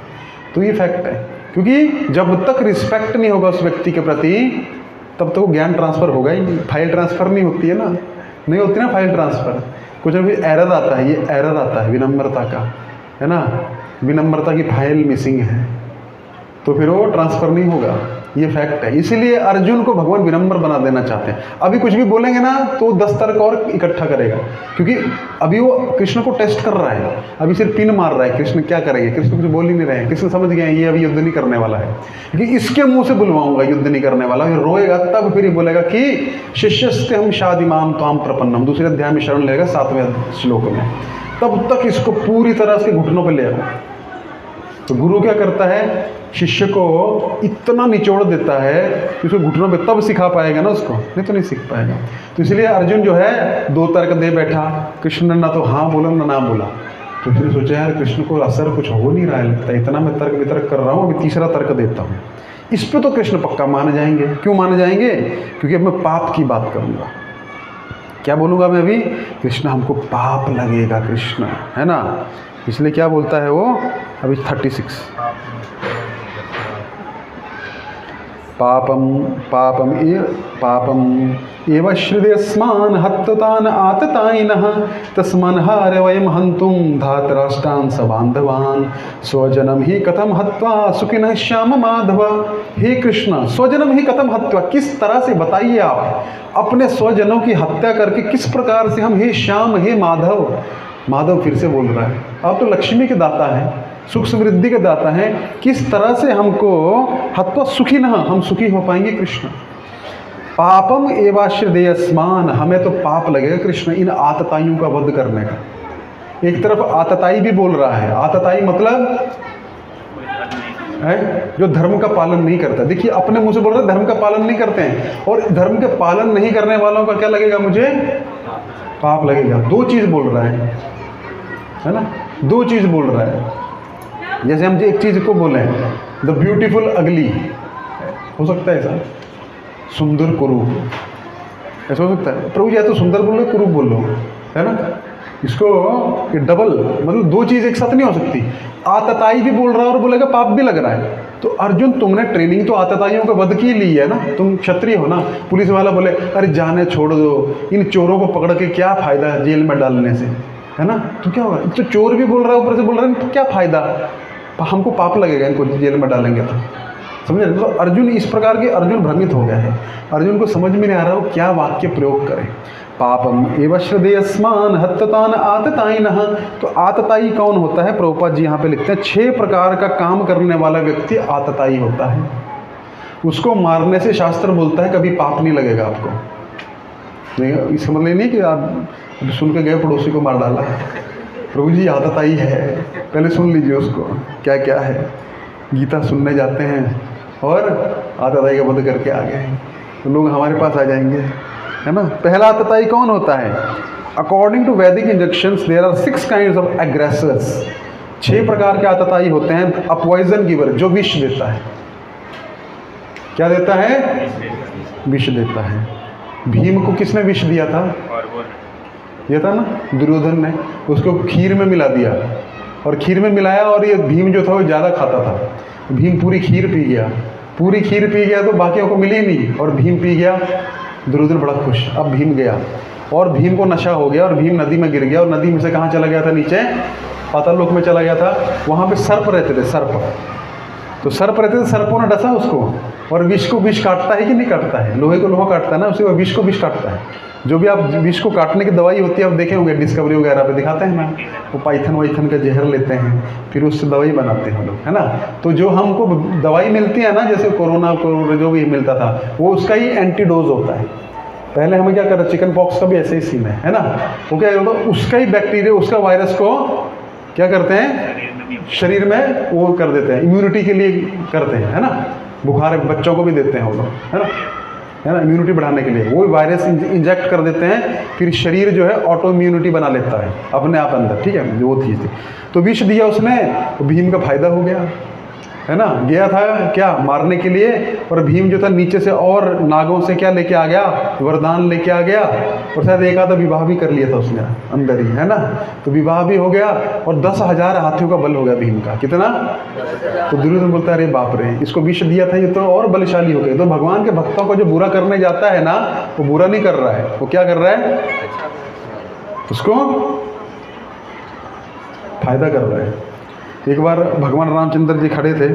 तो ये फैक्ट है, क्योंकि जब तक रिस्पेक्ट नहीं होगा उस व्यक्ति के प्रति, तब तक तो ज्ञान ट्रांसफ़र होगा ही नहीं। फाइल ट्रांसफ़र नहीं होती है ना, नहीं होती ना फाइल ट्रांसफ़र। कुछ ना कुछ एरर आता है, ये एरर आता है विनम्रता का, है ना, विनम्रता की फाइल मिसिंग है, तो फिर वो ट्रांसफ़र नहीं होगा। ये फैक्ट है। इसीलिए अर्जुन को भगवान विनम्र बना देना चाहते हैं। अभी कुछ भी बोलेंगे ना तो 10 तर्क और इकट्ठा करेगा, क्योंकि अभी वो कृष्ण को टेस्ट कर रहा है, अभी सिर्फ पिन मार रहा है। कृष्ण क्या करेंगे? कृष्ण कुछ बोल ही नहीं रहे हैं। कृष्ण समझ गए हैं ये अभी युद्ध नहीं करने वाला है, क्योंकि इसके मुंह से बुलवाऊंगा युद्ध नहीं करने वाला। ये रोएगा तब फिर ये बोलेगा कि शिष्यस्ते हम शादिमाम त्वाम प्रपन्नम, दूसरे अध्याय में शरण लेगा 7वें श्लोक में। तब तक इसको पूरी तरह से घुटनों पर ले आओ। तो गुरु क्या करता है? शिष्य को इतना निचोड़ देता है कि उसको घुटनों पे तब सिखा पाएगा ना उसको, नहीं तो नहीं सीख पाएगा। तो इसलिए अर्जुन जो है 2 तर्क दे बैठा, कृष्ण ने ना तो हाँ बोला ना बोला। तो उसने सोचा यार कृष्ण को असर कुछ हो नहीं रहा है लगता, इतना मैं तर्क वितर्क कर रहा हूँ, अभी तीसरा तर्क देता हूँ। इस पर तो कृष्ण पक्का मान जाएंगे। क्यों मान जाएंगे? क्योंकि अब मैं पाप की बात करूँगा। क्या बोलूँगा मैं अभी? कृष्ण हमको पाप लगेगा, कृष्ण, है ना। इसलिए क्या बोलता है वो अभी 36, पापम एव श्रुदेस्मान हत्तान आततायिनः तस्मान् हारे वयम हन्तुं धातराष्ट्रान् सबान्धवान् स्वजनम ही कथम हत्वा सुखिनः श्याम माधव। हे कृष्ण, स्वजनम ही कथम हत्वा, किस तरह से बताइए आप अपने स्वजनों की हत्या करके किस प्रकार से हम हे श्याम हे माधव। माधव फिर से बोल रहा है, आप तो लक्ष्मी के दाता हैं, सुख समृद्धि के दाता हैं, किस तरह से हमको हत्वा सुखी न हम सुखी हो पाएंगे कृष्ण। पापम एवाश्रदेयस्मान, हमें तो पाप लगेगा कृष्ण इन आतताइयों का वध करने का। एक तरफ आतताई भी बोल रहा है, आतताई मतलब है जो धर्म का पालन नहीं करता। देखिए अपने मुंह से बोल रहे धर्म का पालन नहीं करते हैं, और धर्म के पालन नहीं करने वालों का क्या लगेगा? मुझे पाप लगेगा। 2 चीज़ बोल रहा है ना, 2 चीज़ बोल रहा है। जैसे हम एक चीज़ को बोले द ब्यूटीफुल अगली, हो सकता है ऐसा, सुंदर कुरूप, ऐसा हो सकता है। प्रभु जी या तो सुंदर बोल लो कुरूप बोल लो, है ना। इसको ये डबल मतलब 2 चीज़ एक साथ नहीं हो सकती। आतताई भी बोल रहा है और बोलेगा पाप भी लग रहा है। तो अर्जुन तुमने ट्रेनिंग तो आतताइयों का वध की ली है ना, तुम क्षत्रिय हो ना। पुलिस वाला बोले अरे जाने छोड़ दो, इन चोरों को पकड़ के क्या फ़ायदा जेल में डालने से, है ना। तो क्या होगा? तो चोर भी बोल रहा है, ऊपर से बोल रहा है तो क्या फ़ायदा, हमको पाप लगेगा इनको जेल में डालेंगे तो, समझे। तो अर्जुन इस प्रकार के अर्जुन भ्रमित हो गया है। अर्जुन को समझ में नहीं आ रहा वो क्या वाक्य प्रयोग करे। पापम एव श्रद्धेयस्मान हत्तान आततायिनः। तो आतताई कौन होता है? प्रभुपाद जी यहाँ पे लिखते हैं 6 प्रकार का काम करने वाला व्यक्ति आतताई होता है। उसको मारने से शास्त्र बोलता है कभी पाप नहीं लगेगा आपको। नहीं, इसका मतलब नहीं कि आप सुन के गए पड़ोसी को मार डाला। प्रभु जी आतताई है, पहले सुन लीजिए उसको क्या क्या है। गीता सुनने जाते हैं और आतताई का वध करके आ गए, तो लोग हमारे पास आ जाएंगे, है ना। पहला आतताई कौन होता है? According to Vedic injunctions there are 6 kinds of aggressors. 6 प्रकार के आतताई होते हैं। अ पॉइजन गिवर, जो विष देता है। क्या देता है? विष देता है। भीम को किसने विष दिया था? ये था ना, दुर्योधन ने उसको खीर में मिला दिया, और खीर में मिलाया, और ये भीम जो था वो ज़्यादा खाता था। भीम पूरी खीर पी गया, पूरी खीर पी गया तो बाकियों को मिली नहीं, और भीम पी गया। दुर्योधन बड़ा खुश। अब भीम गया और भीम को नशा हो गया, और भीम नदी में गिर गया, और नदी में से कहाँ चला गया था? नीचे पाताल लोक में चला गया था। वहाँ पे सर्प रहते थे, सर्प। तो सर्प रहते थे, सर्पों ने डसा उसको, और विष को विष काटता है कि नहीं काटता है? लोहे को लोहा काटता है ना, उसी विष को विष काटता है। जो भी आप विष को काटने की दवाई होती है, आप देखे होंगे डिस्कवरी वगैरह पे दिखाते हैं ना, वो पाइथन वाइथन का जहर लेते हैं, फिर उससे दवाई बनाते हैं लोग, है ना। तो जो हमको दवाई मिलती है ना, जैसे कोरोना को जो भी मिलता था, वो उसका ही एंटीडोज होता है। पहले हमें क्या कर, चिकन पॉक्स का भी ऐसे ही सीन है ना। वो क्या होता है, उसका ही बैक्टीरिया, उसका वायरस को क्या करते हैं, शरीर में वो कर देते हैं, इम्यूनिटी के लिए करते हैं, है ना। बुखार बच्चों को भी देते हैं वो लोग, है ना, इम्यूनिटी बढ़ाने के लिए वो वायरस इंजेक्ट कर देते हैं, फिर शरीर जो है ऑटो इम्यूनिटी बना लेता है अपने आप अंदर, ठीक है, जो वो चीज़ थी। तो विष दिया उसने, भीम का फायदा हो गया, है ना। गया था क्या, मारने के लिए, और भीम जो था नीचे से और नागों से क्या लेके आ गया, वरदान लेके आ गया, और शायद एक आधा विवाह भी कर लिया था उसने अंदर ही, है ना। तो विवाह भी हो गया, और 10,000 हाथियों का बल हो गया भीम का। कितना? तो दुर्योधन बोलता है, अरे बाप रे, इसको विष दिया था, ये तो और बलशाली हो गए। तो भगवान के भक्तों को जो बुरा करने जाता है ना, वो बुरा नहीं कर रहा है, वो क्या कर रहा है, उसको फायदा कर रहा है। एक बार भगवान रामचंद्र जी खड़े थे,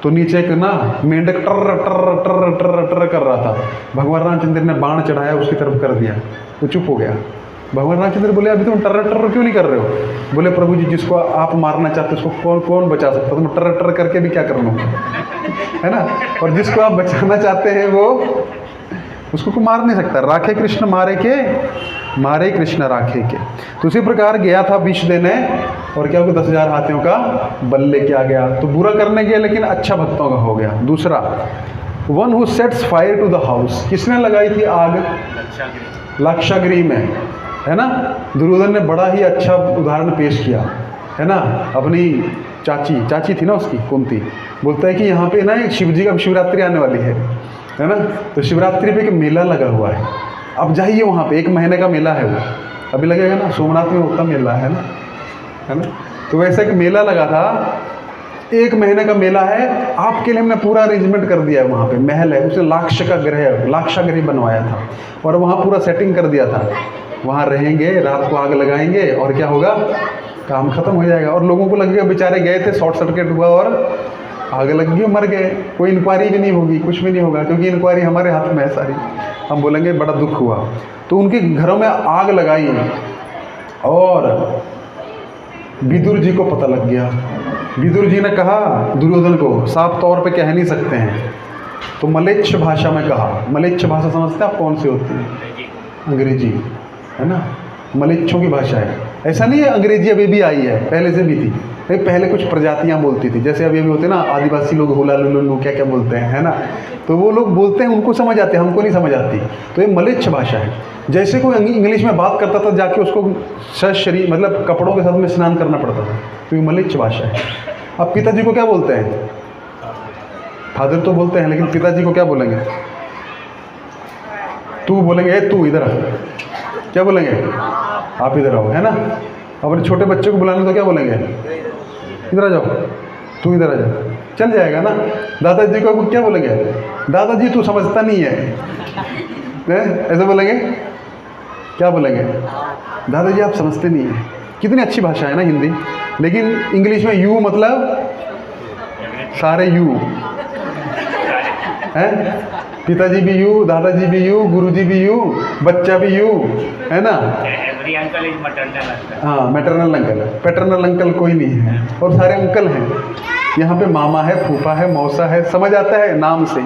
तो नीचे एक ना मेंढक टर टर टर टर टर कर रहा था। भगवान रामचंद्र ने बाण चढ़ाया, उसकी तरफ कर दिया, वो चुप हो गया। भगवान रामचंद्र बोले, अभी तुम टर टर क्यों नहीं कर रहे हो? बोले, प्रभु जी, जिसको आप मारना चाहते हो उसको कौन कौन बचा सकता? तुम टर टर करके भी क्या कर लूँगा, है ना। और जिसको आप बचाना चाहते हैं वो उसको कोई मार नहीं सकता। राखे कृष्ण मारे के, मारे कृष्ण राखे के। तो उसी प्रकार गया था विष देने, और क्या हो गया, 10,000 हाथियों का बल लेके आ गया। तो बुरा करने गया, लेकिन अच्छा भक्तों का हो गया। दूसरा, one who sets fire to the house, किसने लगाई थी आग? लाक्षागृह में, है ना। दुर्योधन ने बड़ा ही अच्छा उदाहरण पेश किया, है ना। अपनी चाची थी ना उसकी, कुंती, बोलता है कि यहाँ पे ना शिव जी का शिवरात्रि आने वाली है ना। तो शिवरात्रि पे एक मेला लगा हुआ है, अब जाइए वहाँ पे, 1 महीने का मेला है वो, अभी लगेगा ना, सोमनाथ में होता मेला है ना, है ना। तो वैसे एक मेला लगा था, 1 महीने का मेला है, आपके लिए हमने पूरा अरेंजमेंट कर दिया है। वहाँ पे महल है, उसने लाक्षागृह बनवाया था, और वहाँ पूरा सेटिंग कर दिया था। वहाँ रहेंगे, रात को आग लगाएंगे, और क्या होगा, काम खत्म हो जाएगा। और लोगों को लगेगा बेचारे गए थे, शॉर्ट सर्किट हुआ और आग लग गई, मर गए, कोई इंक्वायरी भी नहीं होगी, कुछ भी नहीं होगा, क्योंकि इंक्वायरी हमारे हाथ में है सारी। हम बोलेंगे बड़ा दुख हुआ। तो उनके घरों में आग लगाई, और विदुर जी को पता लग गया। विदुर जी ने कहा दुर्योधन को, साफ तौर पे कह नहीं सकते हैं, तो मलेच्छ भाषा में कहा। मलेच्छ भाषा समझते हैं आप कौन सी होती है? अंग्रेजी, है ना। मलेच्छों की भाषा है। ऐसा नहीं है अंग्रेजी अभी भी आई है, पहले से भी थी। पहले कुछ प्रजातियां बोलती थी, जैसे अभी होते ना आदिवासी लोग, हुला लुलू क्या क्या बोलते हैं, है ना। तो वो लोग बोलते हैं, उनको समझ आते हैं, हमको नहीं समझ आती। तो ये मलेच्छ भाषा है। जैसे कोई इंग्लिश में बात करता था, जाके उसको शरीर मतलब कपड़ों के साथ में स्नान करना पड़ता था, तो ये मलेच्छ भाषा है। अब पिताजी को क्या बोलते हैं? फादर तो बोलते हैं, लेकिन पिताजी को क्या बोलेंगे? तू बोलेंगे, तू इधर आ। क्या बोलेंगे? आप इधर आओ, है ना। अपने छोटे बच्चे को बुलाने तो क्या बोलेंगे? इधर आ जाओ, तू इधर आ जा, चल जाएगा ना। दादाजी को क्या बोलेंगे? दादाजी तू समझता नहीं है, ऐसे बोलेंगे। क्या बोलेंगे? दादाजी आप समझते नहीं है। कितनी अच्छी भाषा है ना हिंदी। लेकिन इंग्लिश में यू मतलब सारे यू हैं, पिताजी भी यू, दादाजी भी यू, गुरुजी भी यू, बच्चा भी यू, है ना। Uncle is maternal uncle. हाँ, मैटरनल अंकल है, पैटर्नल अंकल कोई नहीं है, और सारे अंकल हैं। यहाँ पे मामा है, फूफा है, मौसा है, समझ आता है नाम से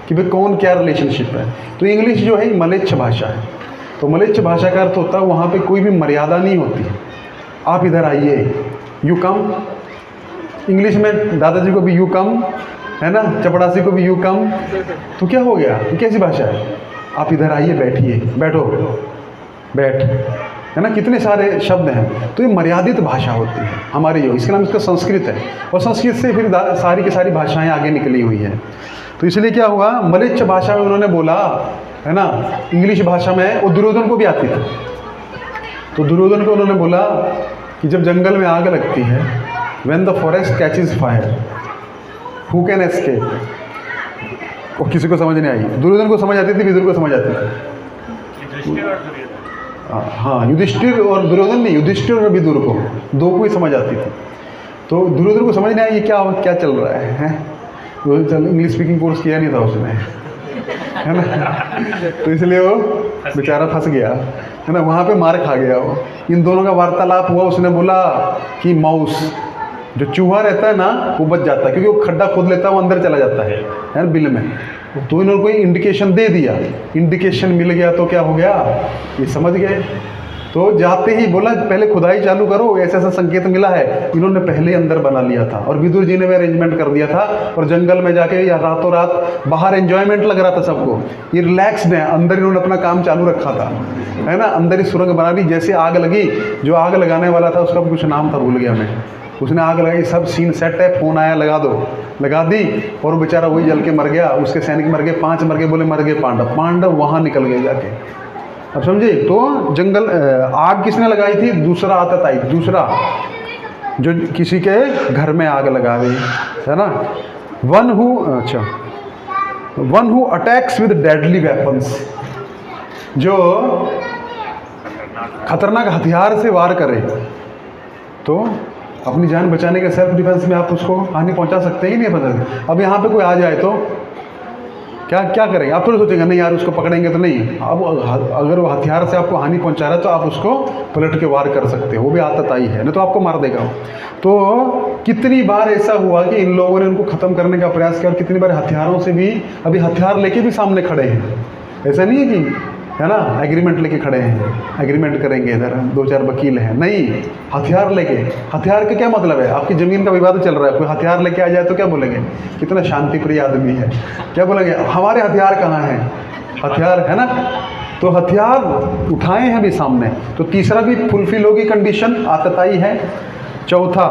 कि भाई कौन क्या रिलेशनशिप है। तो इंग्लिश जो है मलेच्छ भाषा है। तो मलेच्छ भाषा का अर्थ होता है वहाँ पे कोई भी मर्यादा नहीं होती। आप इधर आइए, यू कम। इंग्लिश में दादाजी को भी यू कम, है ना, चपड़ासी को भी यू कम। तो क्या हो गया, ये कैसी भाषा है? आप इधर आइए, बैठिए, बैठो, बैठ, है ना। कितने सारे शब्द हैं। तो ये मर्यादित भाषा होती है हमारी जो, इसका नाम इसका संस्कृत है, और संस्कृत से फिर सारी की सारी भाषाएं आगे निकली हुई हैं। तो इसलिए क्या हुआ, मलेच्छ भाषा में उन्होंने बोला, है ना। इंग्लिश भाषा में वो दुर्योधन को भी आती थी, तो दुर्योधन को उन्होंने बोला कि जब जंगल में आग लगती है, when the forest catches fire who can escape, और किसी को समझ नहीं आई। दुर्योधन को समझ आती थी, विदुर को समझ आती थी। युधिष्ठिर और दुर्योधन। हाँ, युधिष्ठिर और दुर्योधन नहीं, युधिष्ठिर और विदुर को, दो को ही समझ आती थी। तो दुर्योधन को समझ नहीं आई ये क्या चल रहा है? वो चल इंग्लिश स्पीकिंग कोर्स किया नहीं था उसने, है ना, तो इसलिए वो बेचारा फंस गया, है ना, वहाँ पे मार खा गया वो। इन दोनों का वार्तालाप हुआ, उसने बोला कि माउस जो चूहा रहता है ना वो बच जाता है, क्योंकि वो खड्डा खोद लेता है, वो अंदर चला जाता है ना बिल में। तो इन्होंने कोई इंडिकेशन दे दिया, इंडिकेशन मिल गया तो क्या हो गया, ये समझ गए। तो जाते ही बोला पहले खुदाई चालू करो, ऐसा ऐसा संकेत मिला है। इन्होंने पहले अंदर बना लिया था और विदुर जी ने भी अरेंजमेंट कर दिया था, और जंगल में जाके या रातों रात बाहर एंजॉयमेंट लग रहा था सबको, ये रिलैक्सड है, अंदर इन्होंने अपना काम चालू रखा था, है ना, अंदर ही सुरंग बना ली। जैसे आग लगी, जो आग लगाने वाला था उसका कुछ नाम था भूल गया मैं, उसने आग लगाई, सब सीन सेट है, फोन आया लगा दो, लगा दी, और वो बेचारा वही जल के मर गया, उसके सैनिक मर गए, 5 मर गए, बोले मर गए पांडव वहाँ निकल गए जाके। अब समझे, तो जंगल आग किसने लगाई थी? दूसरा आतताई, दूसरा जो किसी के घर में आग लगावे, है ना। One who attacks with deadly weapons, जो खतरनाक हथियार से वार करे, तो अपनी जान बचाने के सेल्फ डिफेंस में आप उसको हानि पहुंचा सकते हैं ही नहीं पहुंचा सकते। अब यहाँ पे कोई आ जाए तो क्या करेंगे? आप थोड़ी सोचेंगे नहीं यार उसको पकड़ेंगे तो नहीं। अब अगर वो हथियार से आपको हानि पहुंचा रहा है तो आप उसको पलट के वार कर सकते हो, वो भी आतताई है, नहीं तो आपको मार देगा वो। तो कितनी बार ऐसा हुआ कि इन लोगों ने उनको ख़त्म करने का प्रयास किया, और कितनी बार हथियारों से भी, अभी हथियार लेके भी सामने खड़े हैं, ऐसा नहीं है कि, है ना, एग्रीमेंट लेके खड़े हैं, एग्रीमेंट करेंगे, इधर 2-4 वकील हैं, नहीं, हथियार लेके। हथियार का क्या मतलब है? आपकी ज़मीन का विवाद चल रहा है, कोई हथियार लेके आ जाए तो क्या बोलेंगे? कितना शांतिप्रिय आदमी है, क्या बोलेंगे? हमारे हथियार कहाँ हैं? हथियार है ना, तो हथियार उठाए हैं भी सामने। तो तीसरा भी फुलफिल होगी कंडीशन, आतताई है। चौथा,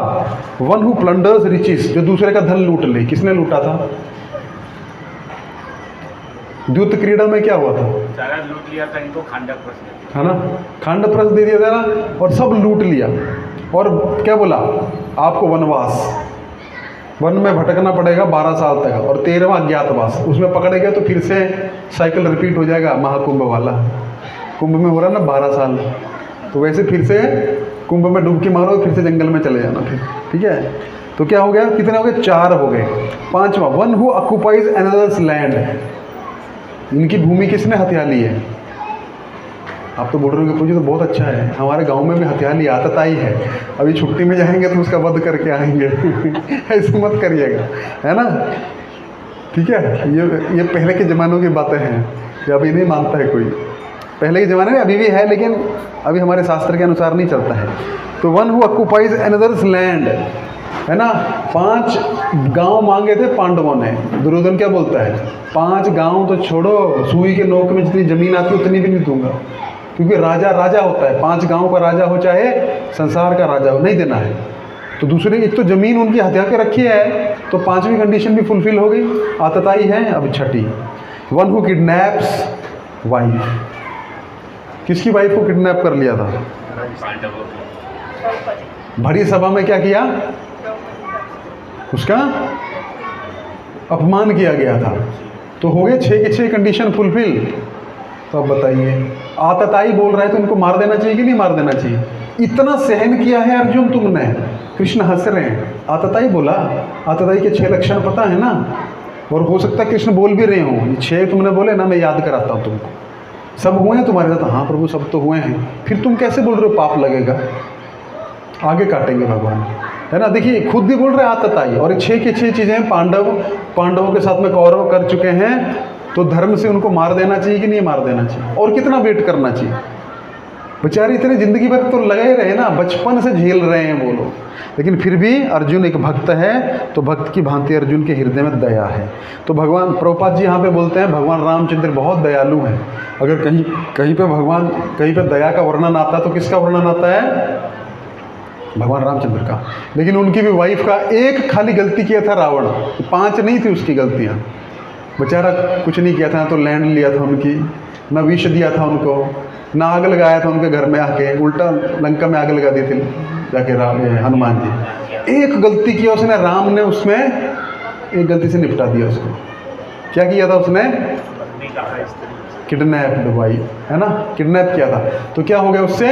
वन हु प्लंडर्स रिचेस, जो दूसरे का धन लूट ले। किसने लूटा था? द्युत क्रीड़ा में क्या हुआ था? सारा लूट लिया था, इनको खांडव प्रश्न, है ना, खांडव दे दिया था ना, और सब लूट लिया। और क्या बोला? आपको वनवास, वन में भटकना पड़ेगा 12 साल तक, और 13वां अज्ञातवास। उसमें पकड़े गए तो फिर से साइकिल रिपीट हो जाएगा, महाकुंभ वाला। कुंभ में हो रहा ना 12 साल, तो वैसे फिर से कुंभ में डुबकी मारो, फिर से जंगल में चले जाना फिर, ठीक है। तो क्या हो गया? कितने हो गए? 4 हो गए। 5वां, one who occupies another's land, इनकी भूमि किसने हथिया ली है? आप तो बोल रहे हो कि तो बहुत अच्छा है, हमारे गांव में भी हथिया ली, आतताई है, अभी छुट्टी में जाएंगे तो उसका वध करके आएंगे ऐसे मत करिएगा, है ना, ठीक है। ये पहले के ज़मानों की बातें हैं, ये अभी नहीं मानता है कोई। पहले के ज़माने में अभी भी है, लेकिन अभी हमारे शास्त्र के अनुसार नहीं चलता है। तो one who occupies another's land, है ना। 5 गांव मांगे थे पांडवों ने। दुर्योधन क्या बोलता है? 5 गांव तो छोड़ो, सुई के नोक में जितनी ज़मीन आती है उतनी भी नहीं दूंगा, क्योंकि राजा राजा होता है, 5 गांव का राजा हो चाहे संसार का राजा हो, नहीं देना है। तो दूसरे, एक तो ज़मीन उनकी हथिया के रखी है, तो 5वीं कंडीशन भी फुलफिल हो गई, आतताई है। अब 6ठी, वन हु किडनैप्स वाइफ, किसकी वाइफ को किडनैप कर लिया था? भरी सभा में क्या किया? उसका अपमान किया गया था। तो हो गए 6 के 6 कंडीशन फुलफिल। तो अब बताइए, आतताई बोल रहे हैं तो इनको मार देना चाहिए कि नहीं मार देना चाहिए? इतना सहन किया है अर्जुन तुमने, कृष्ण हंस रहे हैं, आतताई बोला। आतताई के 6 लक्षण पता है ना, और हो सकता है कृष्ण बोल भी रहे हों, ये 6 तुमने बोले ना, मैं याद कराता हूँ तुमको। सब हुए हैं तुम्हारे साथ? हाँ प्रभु सब तो हुए हैं। फिर तुम कैसे बोल रहे हो पाप लगेगा? आगे काटेंगे भगवान, है ना। देखिए खुद भी बोल रहे हैं आतताई, और 6 की 6 चीज़ें पांडवों के साथ में कौरव कर चुके हैं, तो धर्म से उनको मार देना चाहिए कि नहीं मार देना चाहिए? और कितना वेट करना चाहिए? बेचारे इतने ज़िंदगी भर तो लगे रहे ना, बचपन से झेल रहे हैं वो लोग, लेकिन फिर भी अर्जुन एक भक्त है, तो भक्त की भांति अर्जुन के हृदय में दया है। तो भगवान प्रभुपाद जी यहाँ पे बोलते हैं भगवान रामचंद्र बहुत दयालु हैं। अगर कहीं पे दया का वर्णन आता है तो किसका वर्णन आता है? भगवान रामचंद्र का। लेकिन उनकी भी वाइफ का एक खाली गलती किया था रावण, 5 नहीं थी उसकी गलतियाँ। बेचारा कुछ नहीं किया था, तो लैंड लिया था उनकी, न विष दिया था उनको, ना आग लगाया था उनके घर में आके, उल्टा लंका में आग लगा दी थी जाके हनुमान जी। एक गलती किया उसने, राम ने उसमें एक गलती से निपटा दिया उसको। क्या किया था उसने? किडनैप डुबाई, है ना, किडनैप किया था। तो क्या हो गया उससे?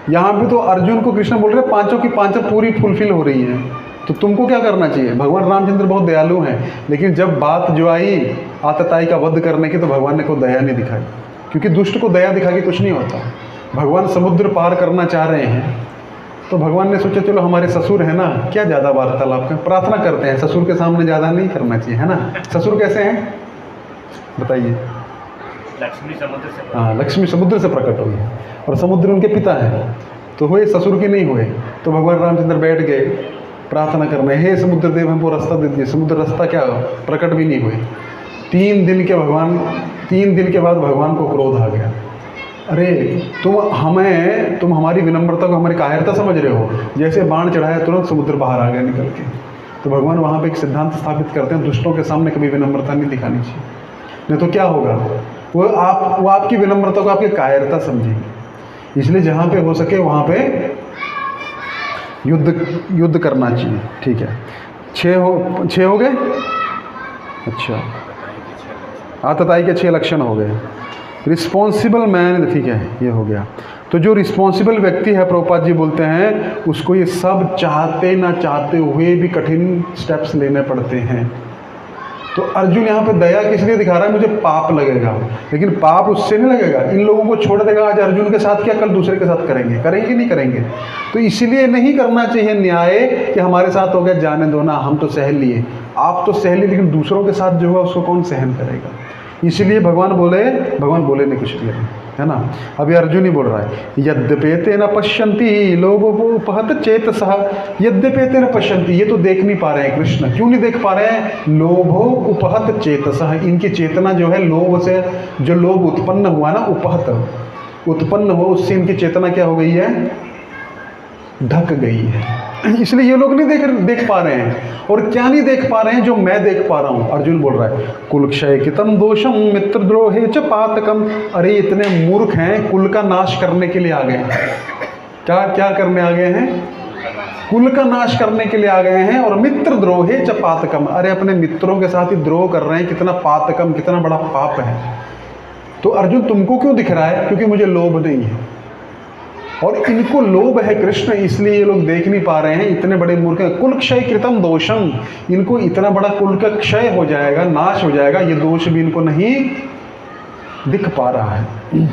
यहाँ पे तो अर्जुन को कृष्ण बोल रहे हैं पांचों की पांचों पूरी फुलफिल हो रही हैं, तो तुमको क्या करना चाहिए? भगवान रामचंद्र बहुत दयालु हैं, लेकिन जब बात जो आई आतताई का वध करने की, तो भगवान ने कोई दया नहीं दिखाई, क्योंकि दुष्ट को दया दिखा के कुछ नहीं होता। भगवान समुद्र पार करना चाह रहे हैं, तो भगवान ने सोचा चलो हमारे ससुर है ना, क्या ज़्यादा वार्तालाप करें, प्रार्थना करते हैं, ससुर के सामने ज़्यादा नहीं करना चाहिए, है ना। ससुर कैसे हैं बताइए? लक्ष्मी समुद्र से, हाँ, लक्ष्मी समुद्र से प्रकट हुई है और समुद्र उनके पिता हैं, तो हुए ससुर के नहीं हुए। तो भगवान रामचंद्र बैठ गए प्रार्थना करने, हे समुद्र देव हमको रास्ता दे दीजिए। समुद्र रास्ता क्या प्रकट भी नहीं हुए। 3 दिन के बाद भगवान को क्रोध आ गया। अरे तुम हमारी विनम्रता को हमारी कायरता समझ रहे हो, जैसे बाण चढ़ाया तुरंत समुद्र बाहर आ गया निकल के। तो भगवान वहाँ पे एक सिद्धांत स्थापित करते हैं, दुष्टों के सामने कभी विनम्रता नहीं दिखानी चाहिए, नहीं तो क्या होगा, वो आपकी विनम्रता को आपकी कायरता समझेंगे। इसलिए जहाँ पे हो सके वहाँ पे युद्ध करना चाहिए। ठीक है, 6 हो गए। अच्छा, आतताई के 6 लक्षण हो गए। रिस्पॉन्सिबल मैन, ठीक है, ये हो गया। तो जो रिस्पॉन्सिबल व्यक्ति है, प्रभुपाद जी बोलते हैं, उसको ये सब चाहते ना चाहते हुए भी कठिन स्टेप्स लेने पड़ते हैं। तो अर्जुन यहाँ पे दया किस लिए दिखा रहा है? मुझे पाप लगेगा, लेकिन पाप उससे नहीं लगेगा, इन लोगों को छोड़ देगा। आज अर्जुन के साथ क्या, कल दूसरे के साथ करेंगे कि नहीं करेंगे? तो इसलिए नहीं करना चाहिए न्याय कि हमारे साथ हो गया, जाने दो ना, हम तो सह लिए। आप तो सह लिए, लेकिन दूसरों के साथ जो हुआ उसको कौन सहन करेगा? इसलिए भगवान बोले नहीं कुछ भी, है ना। अभी अर्जुन ही बोल रहा है, यद्यपेते न पश्यन्ति लोभोपहत चेतसः, यद्यपेते न पश्यन्ति, ये तो देख नहीं पा रहे हैं कृष्ण। क्यों नहीं देख पा रहे हैं? लोभो उपहत चेतसः, इनकी चेतना जो है लोभ से, जो लोभ उत्पन्न हुआ ना, उपहत उत्पन्न हुआ, उससे इनकी चेतना क्या हो गई है? ढक गई है। इसलिए ये लोग नहीं देख पा रहे हैं। और क्या नहीं देख पा रहे हैं? जो मैं देख पा रहा हूं। अर्जुन बोल रहा है, कुल क्षय कितम दोषम मित्रद्रोहे च पातकम। अरे इतने मूर्ख हैं, कुल का नाश करने के लिए आ गए हैं। क्या करने आ गए हैं? कुल का नाश करने के लिए आ गए हैं। और मित्रद्रोहे च पातकम, अरे अपने मित्रों के साथ ही द्रोह कर रहे हैं। कितना पातकम, कितना बड़ा पाप है। तो अर्जुन तुमको क्यों दिख रहा है? क्योंकि मुझे लोभ नहीं है, और इनको लोभ है कृष्ण, इसलिए ये लोग देख नहीं पा रहे हैं। इतने बड़े मूर्ख हैं। कुल क्षय कृतम दोषम, इनको इतना बड़ा कुल का क्षय हो जाएगा, नाश हो जाएगा, ये दोष भी इनको नहीं दिख पा रहा है।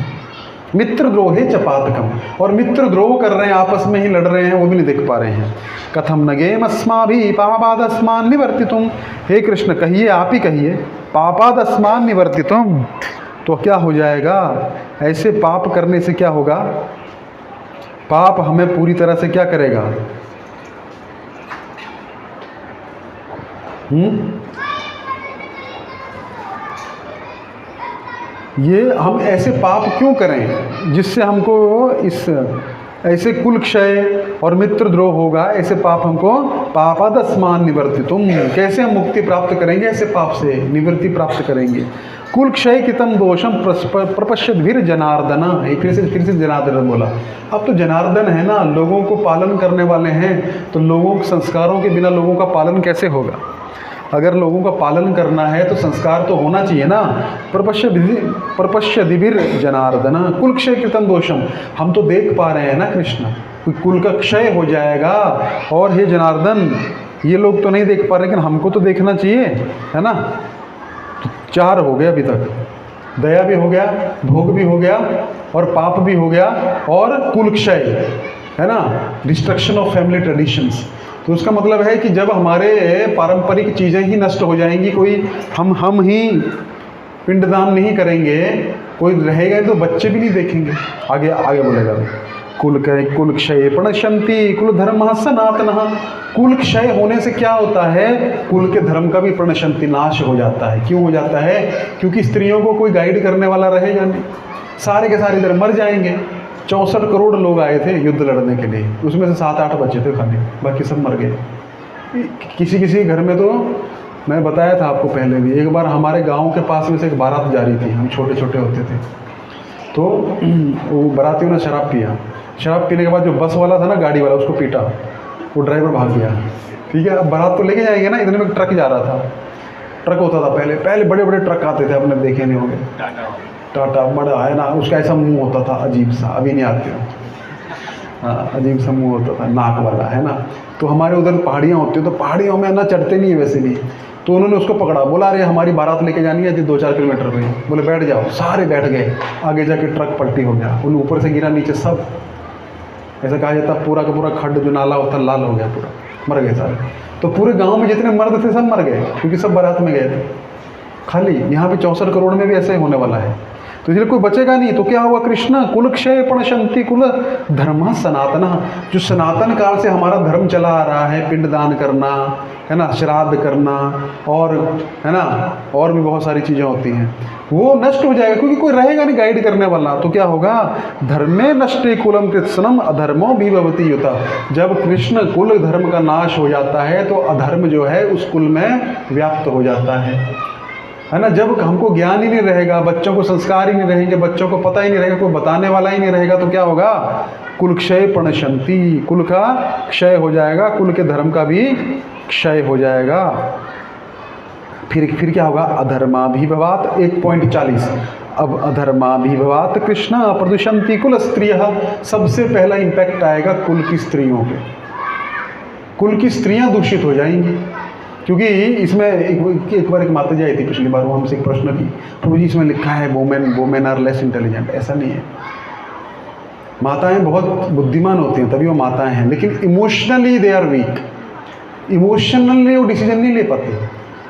मित्रद्रोहे च पातकम, और मित्रद्रोह कर रहे हैं, आपस में ही लड़ रहे हैं, वो भी नहीं देख पा रहे हैं। कथम नगेम अस्माभि पापादस्मान निवर्तितुम, हे कृष्ण कहिए, आप ही कहिए, पापादस्मान निवर्तितुम, तो क्या हो जाएगा? ऐसे पाप करने से क्या होगा? पाप हमें पूरी तरह से क्या करेगा? ये हम ऐसे पाप क्यों करें जिससे हमको इस ऐसे कुल क्षय और मित्रद्रोह होगा? ऐसे पाप हमको पापादस्मान निवर्तितुम, कैसे हम मुक्ति प्राप्त करेंगे? ऐसे पाप से निवृत्ति प्राप्त करेंगे। कुल क्षय कितम दोषम प्रपश्यत भीर जनार्दन, फिर से जनार्दन बोला। अब तो जनार्दन है ना, लोगों को पालन करने वाले हैं, तो लोगों के संस्कारों के बिना लोगों का पालन कैसे होगा? अगर लोगों का पालन करना है तो संस्कार तो होना चाहिए ना। प्रपश्यदिभिर जनार्दन कुल क्षय कृतम दोषम, हम तो देख पा रहे हैं ना कृष्ण, कुल का क्षय हो जाएगा। और हे जनार्दन, ये लोग तो नहीं देख पा रहे, लेकिन हमको तो देखना चाहिए, है ना। तो 4 हो गया अभी तक, दया भी हो गया, भोग भी हो गया, और पाप भी हो गया, और कुल क्षय, है ना, डिस्ट्रक्शन ऑफ फैमिली ट्रेडिशंस। तो उसका मतलब है कि जब हमारे पारंपरिक चीज़ें ही नष्ट हो जाएंगी, कोई हम ही पिंडदान नहीं करेंगे, कोई रहेगा तो बच्चे भी नहीं देखेंगे। आगे बोलेगा, कुल क्षय प्रणश्यन्ति कुल धर्म सनातन। कुल क्षय होने से क्या होता है? कुल के धर्म का भी प्रणश्यन्ति, नाश हो जाता है। क्यों हो जाता है? क्योंकि स्त्रियों को कोई गाइड करने वाला रहेगा नहीं, सारे के सारे इधर मर जाएंगे। 64 करोड़ लोग आए थे युद्ध लड़ने के लिए, उसमें से 7-8 बचे थे खाली, बाकी सब मर गए। किसी घर में तो मैंने बताया था आपको पहले भी, एक बार हमारे गांव के पास में से एक बारात जा रही थी, हम छोटे छोटे होते थे, तो वो बारातियों ने शराब पिया। शराब पीने के बाद जो बस वाला था ना, गाड़ी वाला, उसको पीटा, वो ड्राइवर भाग गया। ठीक है, अब बारात तो लेके जाएंगे ना, इतने में ट्रक जा रहा था। ट्रक होता था पहले पहले बड़े बड़े ट्रक आते थे, आपने देखे नहीं होंगे, टाटा बड़ा है ना, उसका ऐसा मुंह होता था अजीब सा, अभी नहीं आते हो। हाँ, अजीब सा मुंह होता था, नाक वाला, है ना। तो हमारे उधर पहाड़ियाँ होती हैं, तो पहाड़ियों में ना चढ़ते नहीं है वैसे भी। तो उन्होंने उसको पकड़ा, बोला अरे हमारी बारात लेके जानी है जी 2-4 किलोमीटर पे। बोले बैठ जाओ, सारे बैठ गए। आगे जाके ट्रक पलटी हो गया, उन ऊपर से गिरा नीचे सब, ऐसा कहा जाता पूरा का पूरा खड्ड जो नाला होता लाल हो गया पूरा, मर गए सारे। तो पूरे गांव में जितने मर्द थे सब मर गए, क्योंकि सब बारात में गए थे खाली। यहाँ पे 64 करोड़ में भी ऐसे ही होने वाला है, तो इसलिए कोई बचेगा नहीं। तो क्या हुआ, कृष्ण कुल क्षय प्रणशंति कुल धर्म सनातन, जो सनातन काल से हमारा धर्म चला आ रहा है, पिंडदान करना, है ना, श्राद्ध करना, और है ना, और भी बहुत सारी चीज़ें होती हैं, वो नष्ट हो जाएगा, क्योंकि कोई रहेगा नहीं गाइड करने वाला। तो क्या होगा, धर्मे नष्टे कुलम कृत्सनम अधर्मो भी भवति युता। जब कृष्ण कुल धर्म का नाश हो जाता है तो अधर्म जो है उस कुल में व्याप्त हो जाता है ना। जब हमको ज्ञान ही नहीं रहेगा, बच्चों को संस्कार ही नहीं रहेंगे, बच्चों को पता ही नहीं रहेगा, कोई बताने वाला ही नहीं रहेगा, तो क्या होगा, कुल क्षय प्रणशंति, कुल का क्षय हो जाएगा, कुल के धर्म का भी क्षय हो जाएगा। फिर क्या होगा, अधर्माभिभवात 1.40। अब अधर्माभिभवात कृष्ण प्रदुषंति कुल स्त्रियः, सबसे पहला इम्पैक्ट आएगा कुल की स्त्रियों पे। कुल की स्त्रियां दूषित हो जाएंगी, क्योंकि इसमें एक बार एक माता जी आई थी पिछली बार, वो हमसे एक प्रश्न की, तो जी इसमें लिखा है वोमेन आर लेस इंटेलिजेंट। ऐसा नहीं है, माताएं बहुत बुद्धिमान होती हैं तभी वो माताएं हैं, लेकिन emotionally they are weak. Emotionally वो डिसीजन नहीं ले पाते।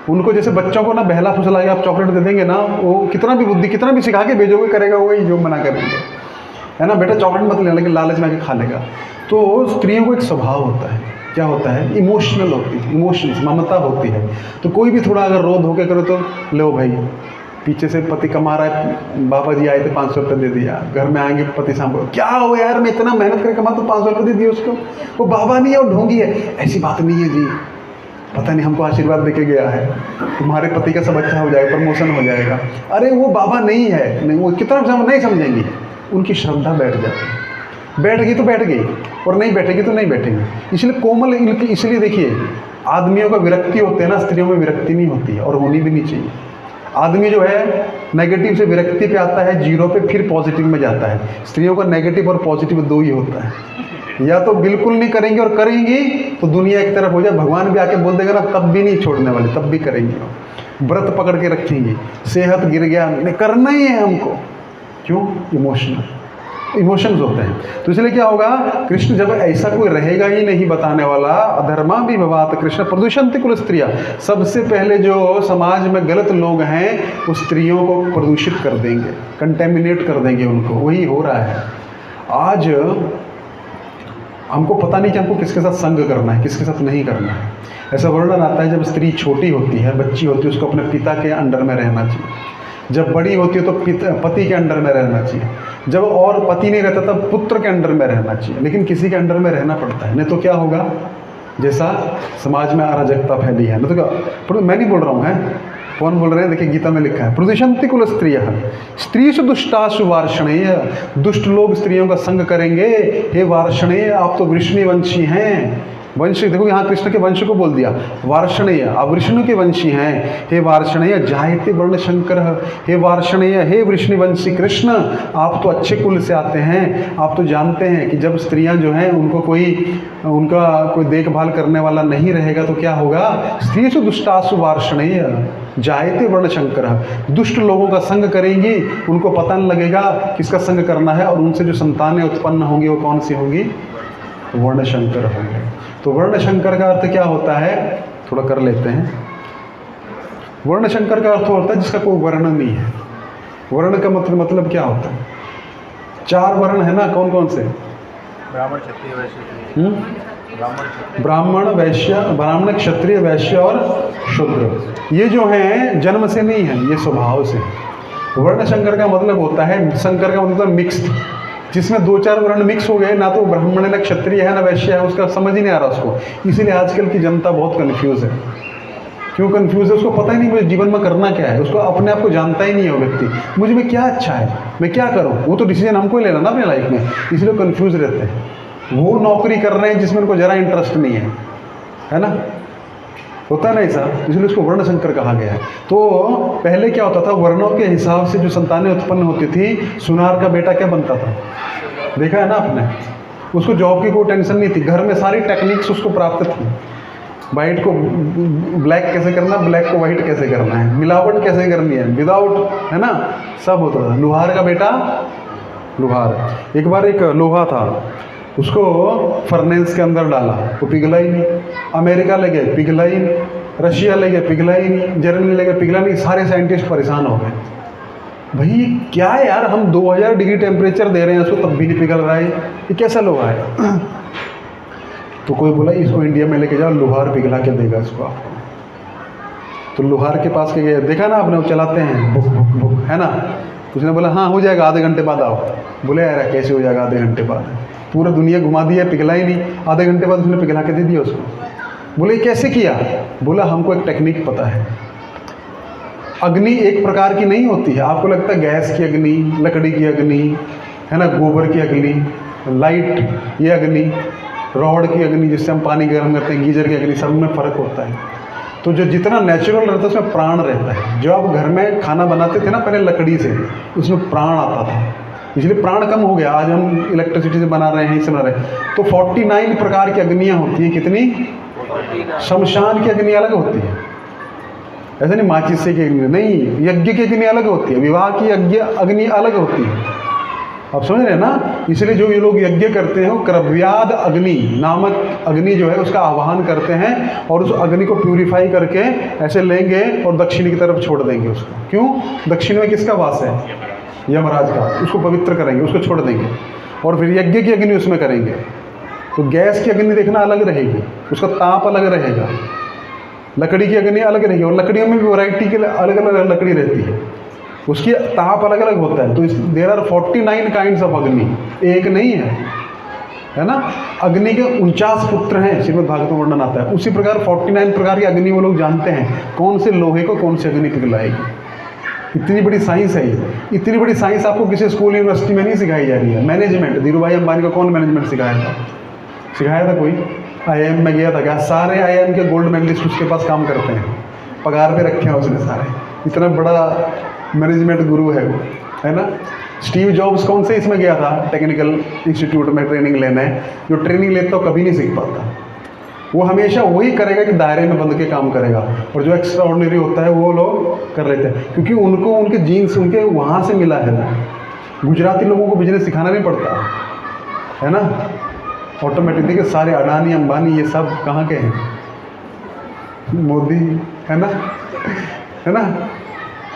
उनको जैसे बच्चों को ना बहला फुसला के आप चॉकलेट दे देंगे ना, वो कितना भी बुद्धि, कितना भी सिखा के भेजोगे, करेगा वही जो मना करेंगे, है ना, बेटा चॉकलेट मत लेना, लेकिन लालच में आके खा लेगा। तो स्त्रियों को एक स्वभाव होता है, क्या होता है, इमोशनल होती है, इमोशंस, ममता होती है। तो कोई भी थोड़ा अगर रोध होके करो तो लो भाई, पीछे से पति कमा रहा है, बाबा जी आए थे 500 रुपये दे दिया, घर में आएंगे पति सांभो, क्या हो यार, मैं इतना मेहनत करके कमा तो 500 रुपये दे दिए उसको, वो बाबा नहीं है, वो ढोंगी है। ऐसी बात नहीं है जी, पता नहीं हमको आशीर्वाद देके गया है, तुम्हारे पति का सब अच्छा हो जाएगा, प्रमोशन हो जाएगा। अरे वो बाबा नहीं है, नहीं, वो कितना नहीं समझेंगी, उनकी श्रद्धा बैठ जाती है, बैठ गई तो बैठ गई, और नहीं बैठेगी तो नहीं बैठेगी। इसलिए कोमल इनकी, इसलिए देखिए आदमियों का विरक्ति होते हैं ना, स्त्रियों में विरक्ति नहीं होती है, और होनी भी नहीं चाहिए। आदमी जो है नेगेटिव से विरक्ति पे आता है, जीरो पे, फिर पॉजिटिव में जाता है। स्त्रियों का नेगेटिव और पॉजिटिव दो ही होता है, या तो बिल्कुल नहीं करेंगी, और करेंगी तो दुनिया एक तरफ हो जाए, भगवान भी आके बोल देगा ना, तब भी नहीं छोड़ने वाली, तब भी करेंगी, व्रत पकड़ के रखेंगी, सेहत गिर गया, नहीं करना ही है हमको, क्यों, इमोशंस होते हैं। तो इसलिए क्या होगा, कृष्ण जब ऐसा कोई रहेगा ही नहीं बताने वाला, अधर्मा भी भवात कृष्ण प्रदूषंति कुल स्त्रियां, सबसे पहले जो समाज में गलत लोग हैं वो स्त्रियों को प्रदूषित कर देंगे, कंटेमिनेट कर देंगे उनको। वही हो रहा है आज। हमको पता नहीं कि हमको किसके साथ संग करना है, किसके साथ नहीं करना है। ऐसा वर्णन आता है, जब स्त्री छोटी होती है, बच्ची होती है, उसको अपने पिता के अंडर में रहना चाहिए। जब बड़ी होती है तो पति के अंडर में रहना चाहिए। जब और पति नहीं रहता तब पुत्र के अंडर में रहना चाहिए, लेकिन किसी के अंडर में रहना पड़ता है, नहीं तो क्या होगा, जैसा समाज में अराजकता फैली है, नहीं तो क्या। मैं नहीं बोल रहा हूँ, है कौन बोल रहे हैं, देखिए गीता में लिखा है, प्रदूषंति कुल स्त्रियः स्त्रीषु दुष्टासु वार्षणेय, दुष्ट लोग स्त्रियों का संग करेंगे। हे वार्षणेय, आप तो वृष्णिवंशी हैं, वंश, देखो यहाँ कृष्ण के वंश को बोल दिया, वार्षणेय, आप विष्णु के वंशी हैं। हे वार्षणेय जायते वर्ण शंकर, हे वार्षणेय, हे वृष्णिवंशी कृष्ण, आप तो अच्छे कुल से आते हैं। आप तो जानते हैं कि जब स्त्रियां जो हैं उनको उनका कोई देखभाल करने वाला नहीं रहेगा तो क्या होगा, स्त्रीषु दुष्टासु वार्षणेय जायते वर्ण शंकर, दुष्ट लोगों का संग करेंगी, उनको पता नहीं लगेगा किसका संग करना है, और उनसे जो संतानें उत्पन्न होंगी वो कौन सी होंगी, वर्णशंकर होंगे। तो वर्णशंकर का अर्थ क्या होता है, थोड़ा कर लेते हैं। वर्णशंकर का अर्थ होता है जिसका कोई वर्ण नहीं है। वर्ण का मतलब क्या होता है, 4 वर्ण है ना, कौन कौन से, ब्राह्मण क्षत्रिय वैश्य, ब्राह्मण क्षत्रिय वैश्य और शूद्र। ये जो हैं जन्म से नहीं है, ये स्वभाव से। वर्णशंकर का मतलब होता है, शंकर का मतलब मिक्स्ड, जिसमें 2-4 वर्ण मिक्स हो गए, ना तो ब्राह्मण है, ना क्षत्रिय है, ना वैश्य है, उसका समझ ही नहीं आ रहा उसको। इसीलिए आजकल की जनता बहुत कन्फ्यूज है। क्यों कंफ्यूज है? उसको पता ही नहीं मुझे जीवन में करना क्या है, उसको अपने आप को जानता ही नहीं है वो व्यक्ति, मुझे में क्या अच्छा है, मैं क्या करूँ। वो तो डिसीजन हमको ही लेना ना अपने लाइफ में, इसलिए कंफ्यूज रहते हैं। वो नौकरी कर रहे हैं जिसमें उनको जरा इंटरेस्ट नहीं है ना, होता नहीं ऐसा, इसलिए उसको वर्ण संकर कहा गया है। तो पहले क्या होता था, वर्णों के हिसाब से जो संतानें उत्पन्न होती थी, सुनार का बेटा क्या बनता था, देखा है ना आपने। उसको जॉब की कोई टेंशन नहीं थी, घर में सारी टेक्निक्स उसको प्राप्त थी। वाइट को ब्लैक कैसे करना, ब्लैक को वाइट कैसे करना है, मिलावट कैसे करनी है, विदाउट, है ना, सब होता था। लोहार का बेटा लोहार। एक बार एक लोहा था, उसको फर्नेस के अंदर डाला, वो पिघला ही नहीं। अमेरिका ले गए, पिघला ही नहीं। रशिया ले गए, पिघला ही नहीं। जर्मनी ले गए, पिघला नहीं। सारे साइंटिस्ट परेशान हो गए, भाई क्या है यार, हम 2000 डिग्री टेम्परेचर दे रहे हैं उसको, तब भी नहीं पिघल रहा है, ये कैसा लोहा है। तो कोई बोला इसको इंडिया में लेके जाओ, लोहार पिघला के देगा इसको आपको। तो लोहार के पास के गए, देखा ना आपने, वो चलाते हैं बुक बुक बुक, है ना। उसने बोला हाँ हो जाएगा, आधे घंटे बाद आओ। बोले यार कैसे हो जाएगा आधे घंटे बाद, पूरा दुनिया घुमा दिया, पिघला ही नहीं। आधे घंटे बाद उसने पिघला के दे दिया उसको। बोले कैसे किया? बोला हमको एक टेक्निक पता है। अग्नि एक प्रकार की नहीं होती है, आपको लगता है गैस की अग्नि, लकड़ी की अग्नि, है ना, गोबर की अग्नि, लाइट ये अग्नि, रॉड की अग्नि जिससे हम पानी गर्म करते हैं, गीजर की अग्नि, सब में फ़र्क होता है। तो जो जितना नेचुरल रहता है उसमें प्राण रहता है। जो आप घर में खाना बनाते थे ना पहले लकड़ी से, उसमें प्राण आता था, इसलिए प्राण कम हो गया। आज हम इलेक्ट्रिसिटी से बना रहे हैं, इससे बना रहे हैं। तो 49 प्रकार की अग्नियाँ होती हैं। कितनी? शमशान की अग्नि अलग होती है, ऐसा नहीं माचिस से की अग्नि नहीं, यज्ञ की अग्नि अलग होती है, विवाह की यज्ञ अग्नि अलग होती है। आप समझ रहे हैं ना। इसलिए जो ये लोग यज्ञ करते हैं वो क्रव्याद अग्नि नामक अग्नि जो है उसका आह्वान करते हैं, और उस अग्नि को प्यूरिफाई करके ऐसे लेंगे और दक्षिण की तरफ छोड़ देंगे उसको। क्यों? दक्षिण में किसका वास है? यमराज का। उसको पवित्र करेंगे, उसको छोड़ देंगे, और फिर यज्ञ की अग्नि उसमें करेंगे। तो गैस की अग्नि देखना अलग रहेगी, उसका ताप अलग रहेगा। लकड़ी की अग्नि अलग रहेगी, और लकड़ियों में भी वैरायटी के अलग अलग लकड़ी रहती है, उसकी ताप अलग अलग होता है। तो देयर आर 49 काइंड्स ऑफ अग्नि, एक नहीं है ना। अग्नि के 49 पुत्र हैं, श्रीमद् भागवत में वर्णन आता है। उसी प्रकार 49 प्रकार की अग्नि वो लोग जानते हैं, कौन से लोहे को कौन सी अग्नि पिघलाएगी। इतनी बड़ी साइंस है ये। इतनी बड़ी साइंस आपको किसी स्कूल यूनिवर्सिटी में नहीं सिखाई जा रही है। मैनेजमेंट, धीरू भाई अंबानी को कौन मैनेजमेंट सिखाया था? सिखाया था कोई? IIM में गया था क्या? सारे IIM के गोल्ड मेडलिस्ट उसके पास काम करते हैं, पगार पे रखे हैं उसने सारे। इतना बड़ा मैनेजमेंट गुरु है वो, है ना। स्टीव जॉब्स कौन से इसमें गया था? टेक्निकल इंस्टीट्यूट में ट्रेनिंग लेना है। जो ट्रेनिंग लेता हो कभी नहीं सीख पाता, वो हमेशा वही करेगा कि दायरे में बंद के काम करेगा, और जो एक्स्ट्रा ऑर्डिनरी होता है वो लोग कर लेते हैं, क्योंकि उनको उनके जीन्स उनके वहाँ से मिला है। गुजराती लोगों को बिजनेस सिखाना नहीं पड़ता, है ना। ऑटोमेटिक देखिए सारे अडानी अंबानी ये सब कहाँ के हैं? मोदी, है ना, है ना।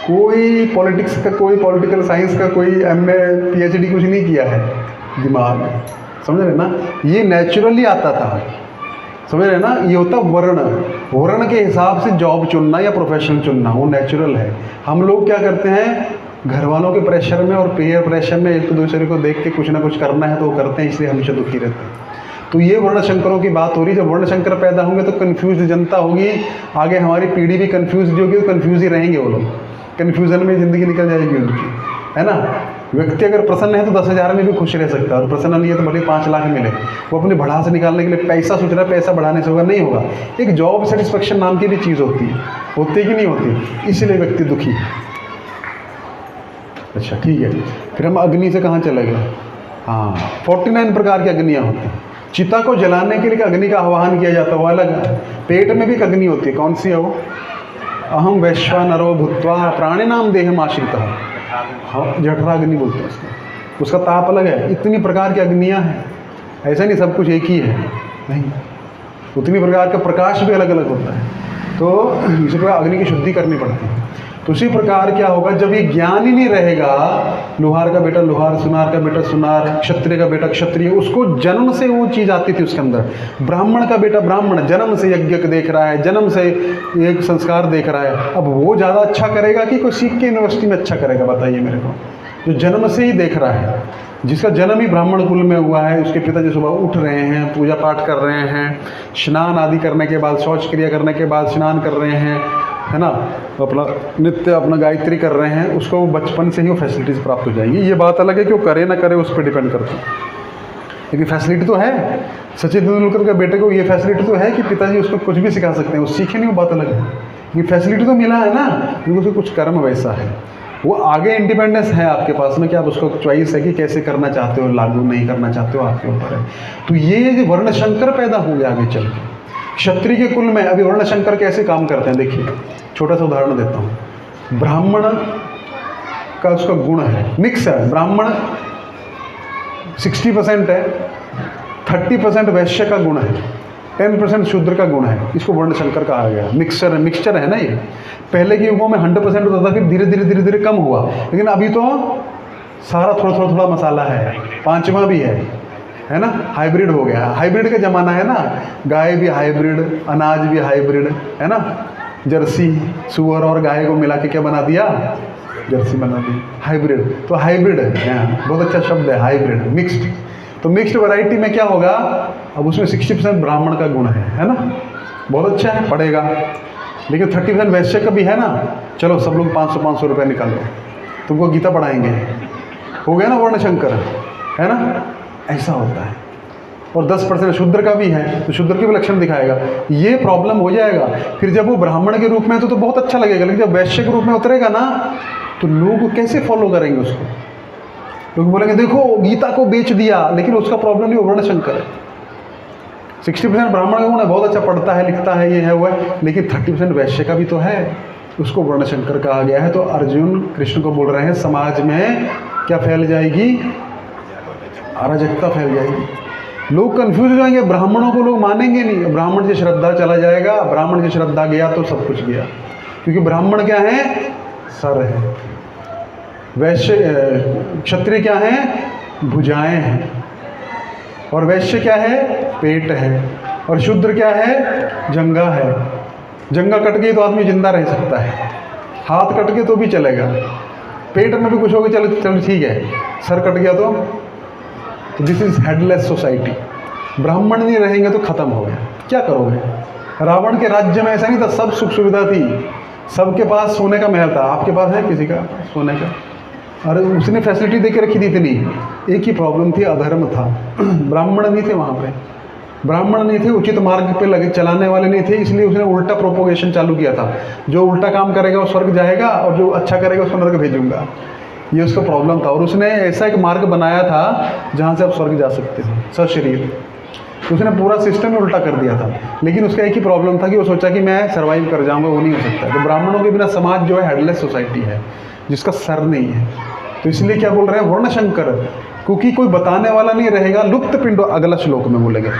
कोई पॉलिटिक्स का, कोई पॉलिटिकल साइंस का, कोई MA PhD कुछ नहीं किया है दिमाग में, समझ रहे ना। ये नेचुरली आता था, समझ रहे ना। ये होता वर्ण, वर्ण के हिसाब से जॉब चुनना या प्रोफेशन चुनना, वो नेचुरल है। हम लोग क्या करते हैं, घर वालों के प्रेशर में और पीयर प्रेशर में एक दूसरे को देख के कुछ ना कुछ करना है तो वो करते हैं, इसलिए हमेशा दुखी रहते हैं। तो ये वर्णशंकरों की बात हो रही है। जब वर्णशंकर पैदा होंगे तो कन्फ्यूज जनता होगी, आगे हमारी पीढ़ी भी कन्फ्यूज होगी, तो कन्फ्यूज ही रहेंगे वो लोग, कन्फ्यूजन में ज़िंदगी निकल जाएगी उनकी, है ना। व्यक्ति अगर प्रसन्न है तो 10,000 में भी खुश रह सकता है, और प्रसन्न नहीं है तो भले 5 लाख मिले। वो अपने भड़ास निकालने के लिए पैसा सोच रहा है, पैसा बढ़ाने से होगा, नहीं होगा। एक जॉब सेटिस्फेक्शन नाम की भी चीज़ होती है, होती कि नहीं होती, इसलिए व्यक्ति दुखी। अच्छा ठीक है, फिर हम अग्नि से कहाँ चले गए? हाँ, 49 प्रकार की अग्नियाँ होती हैं। चिता को जलाने के लिए अग्नि का आह्वान किया जाता है, वो अलग है। पेट में भी एक अग्नि होती है, कौन सी है वो? अहम वैश्वानरो भूत्वा प्राणिनाम देहम आश्रितः, हाँ, जठराग्नि बोलते हैं उसको। उसका ताप अलग है। इतनी प्रकार की अग्नियाँ हैं, ऐसा नहीं सब कुछ एक ही है, नहीं, उतनी प्रकार का प्रकाश भी अलग अलग होता है। तो इसी प्रकार अग्नि की शुद्धि करनी पड़ती है। तो उसी प्रकार क्या होगा, जब ये ज्ञान ही नहीं रहेगा, लोहार का बेटा लोहार, सुनार का बेटा सुनार, क्षत्रिय का बेटा क्षत्रिय, उसको जन्म से वो चीज़ आती थी उसके अंदर। ब्राह्मण का बेटा ब्राह्मण, जन्म से यज्ञ देख रहा है, जन्म से एक संस्कार देख रहा है। अब वो ज़्यादा अच्छा करेगा कि कोई सीख के यूनिवर्सिटी में अच्छा करेगा? बताइए मेरे को। जो जन्म से ही देख रहा है, जिसका जन्म ही ब्राह्मण कुल में हुआ है, उसके पिताजी सुबह उठ रहे हैं, पूजा पाठ कर रहे हैं, स्नान आदि करने के बाद, शौच क्रिया करने के बाद स्नान कर रहे हैं, है ना, अपना नित्य अपना गायत्री कर रहे हैं, उसको बचपन से ही वो फैसिलिटीज़ प्राप्त हो जाएंगी। ये बात अलग है कि वो करे ना करे उस पर डिपेंड करता है, लेकिन फैसिलिटी तो है। सचिन तेंदुलकर के बेटे को ये फैसिलिटी तो है कि पिताजी उसको कुछ भी सिखा सकते हैं, वो सीखे नहीं, वो बात अलग है। ये फैसिलिटी तो मिला है ना, क्योंकि उसको कुछ कर्म वैसा है, वो आगे इंडिपेंडेंस है आपके पास में कि आप उसको चॉइस है कि कैसे करना चाहते हो, लागू नहीं करना चाहते हो, आपके ऊपर है। तो ये जो वर्णशंकर पैदा होंगे आगे चल के क्षत्रिय के कुल में। अभी वर्णशंकर कैसे काम करते हैं देखिए, छोटा सा उदाहरण देता हूँ। ब्राह्मण का उसका गुण है, मिक्स है, ब्राह्मण 60% है, 30% वैश्य का गुण है, 10% शूद्र का गुण है, इसको वर्णशंकर कहा गया। मिक्सचर है ना ये। पहले के युगों में 100% होता था, फिर धीरे धीरे कम हुआ, लेकिन अभी तो सारा थोड़ा मसाला है, 5वां भी है ना, हाइब्रिड हो गया। हाइब्रिड का ज़माना है ना, गाय भी हाइब्रिड, अनाज भी हाइब्रिड, है ना, जर्सी सुअर और गाय को मिला के क्या बना दिया, जर्सी बना दी, हाइब्रिड। तो हाइब्रिड है, बहुत अच्छा शब्द है हाइब्रिड, मिक्स्ड। तो मिक्स्ड वैरायटी में क्या होगा, अब उसमें 60% ब्राह्मण का गुण है ना, बहुत अच्छा है, पड़ेगा। लेकिन 30% वैश्य का भी है ना, चलो सब लोग 500 रुपये निकाल लो, तुमको गीता पढ़ाएंगे, हो गया ना वर्णशंकर, है ना, ऐसा होता है। और 10% शूद्र का भी है, तो शूद्र के भी लक्षण दिखाएगा। ये प्रॉब्लम हो जाएगा। फिर जब वो ब्राह्मण के रूप में तो बहुत अच्छा लगेगा, लेकिन जब वैश्य के रूप में उतरेगा ना, तो लोग कैसे फॉलो करेंगे उसको। लोग बोलेंगे देखो गीता को बेच दिया, लेकिन उसका प्रॉब्लम नहीं, वर्णशंकर है। 60% ब्राह्मण का गुण है, बहुत अच्छा पढ़ता है, लिखता है, ये है वो है, लेकिन 30% वैश्य का भी तो है, उसको वर्णशंकर कहा गया है। तो अर्जुन कृष्ण को बोल रहे हैं समाज में क्या फैल जाएगी, अराजकता फैल जाएगी, लोग कंफ्यूज हो जाएंगे, ब्राह्मणों को लोग मानेंगे नहीं, ब्राह्मण से श्रद्धा चला जाएगा, ब्राह्मण से श्रद्धा गया तो सब कुछ गया। क्योंकि ब्राह्मण क्या है, सर है, वैश्य क्षत्रिय क्या है, भुजाएं हैं, और वैश्य क्या है, पेट है, और शूद्र क्या है, जंगा है। जंगा कट गई तो आदमी जिंदा रह सकता है, हाथ कट गए तो भी चलेगा, पेट में भी कुछ हो गया चलो ठीक है, सर कट गया तो दिस इज हेडलेस सोसाइटी। ब्राह्मण नहीं रहेंगे तो खत्म हो गया, क्या करोगे। रावण के राज्य में ऐसा नहीं था, सब सुख सुविधा थी, सबके पास सोने का महल था, आपके पास है किसी का सोने का, अरे उसने फैसिलिटी दे के रखी थी इतनी। एक ही प्रॉब्लम थी, अधर्म था, ब्राह्मण नहीं थे वहाँ पे, ब्राह्मण नहीं थे, उचित मार्ग पे लगे चलाने वाले नहीं थे, इसलिए उसने उल्टा प्रोपोगेशन चालू किया था, जो उल्टा काम करेगा वो स्वर्ग जाएगा, और जो अच्छा करेगा उसको नरक भेजूंगा, ये उसका प्रॉब्लम था। और उसने ऐसा एक मार्ग बनाया था जहाँ से आप स्वर्ग जा सकते थे सशरीर, तो उसने पूरा सिस्टम उल्टा कर दिया था। लेकिन उसका एक ही प्रॉब्लम था कि वो सोचा कि मैं सर्वाइव कर जाऊँगा, वो नहीं हो सकता। तो ब्राह्मणों के बिना समाज जो है हेडलेस सोसाइटी है, जिसका सर नहीं है। तो इसलिए क्या बोल रहे हैं, वर्णशंकर, क्योंकि कोई बताने वाला नहीं रहेगा। लुप्त पिंडो अगला श्लोक में बोलेंगे।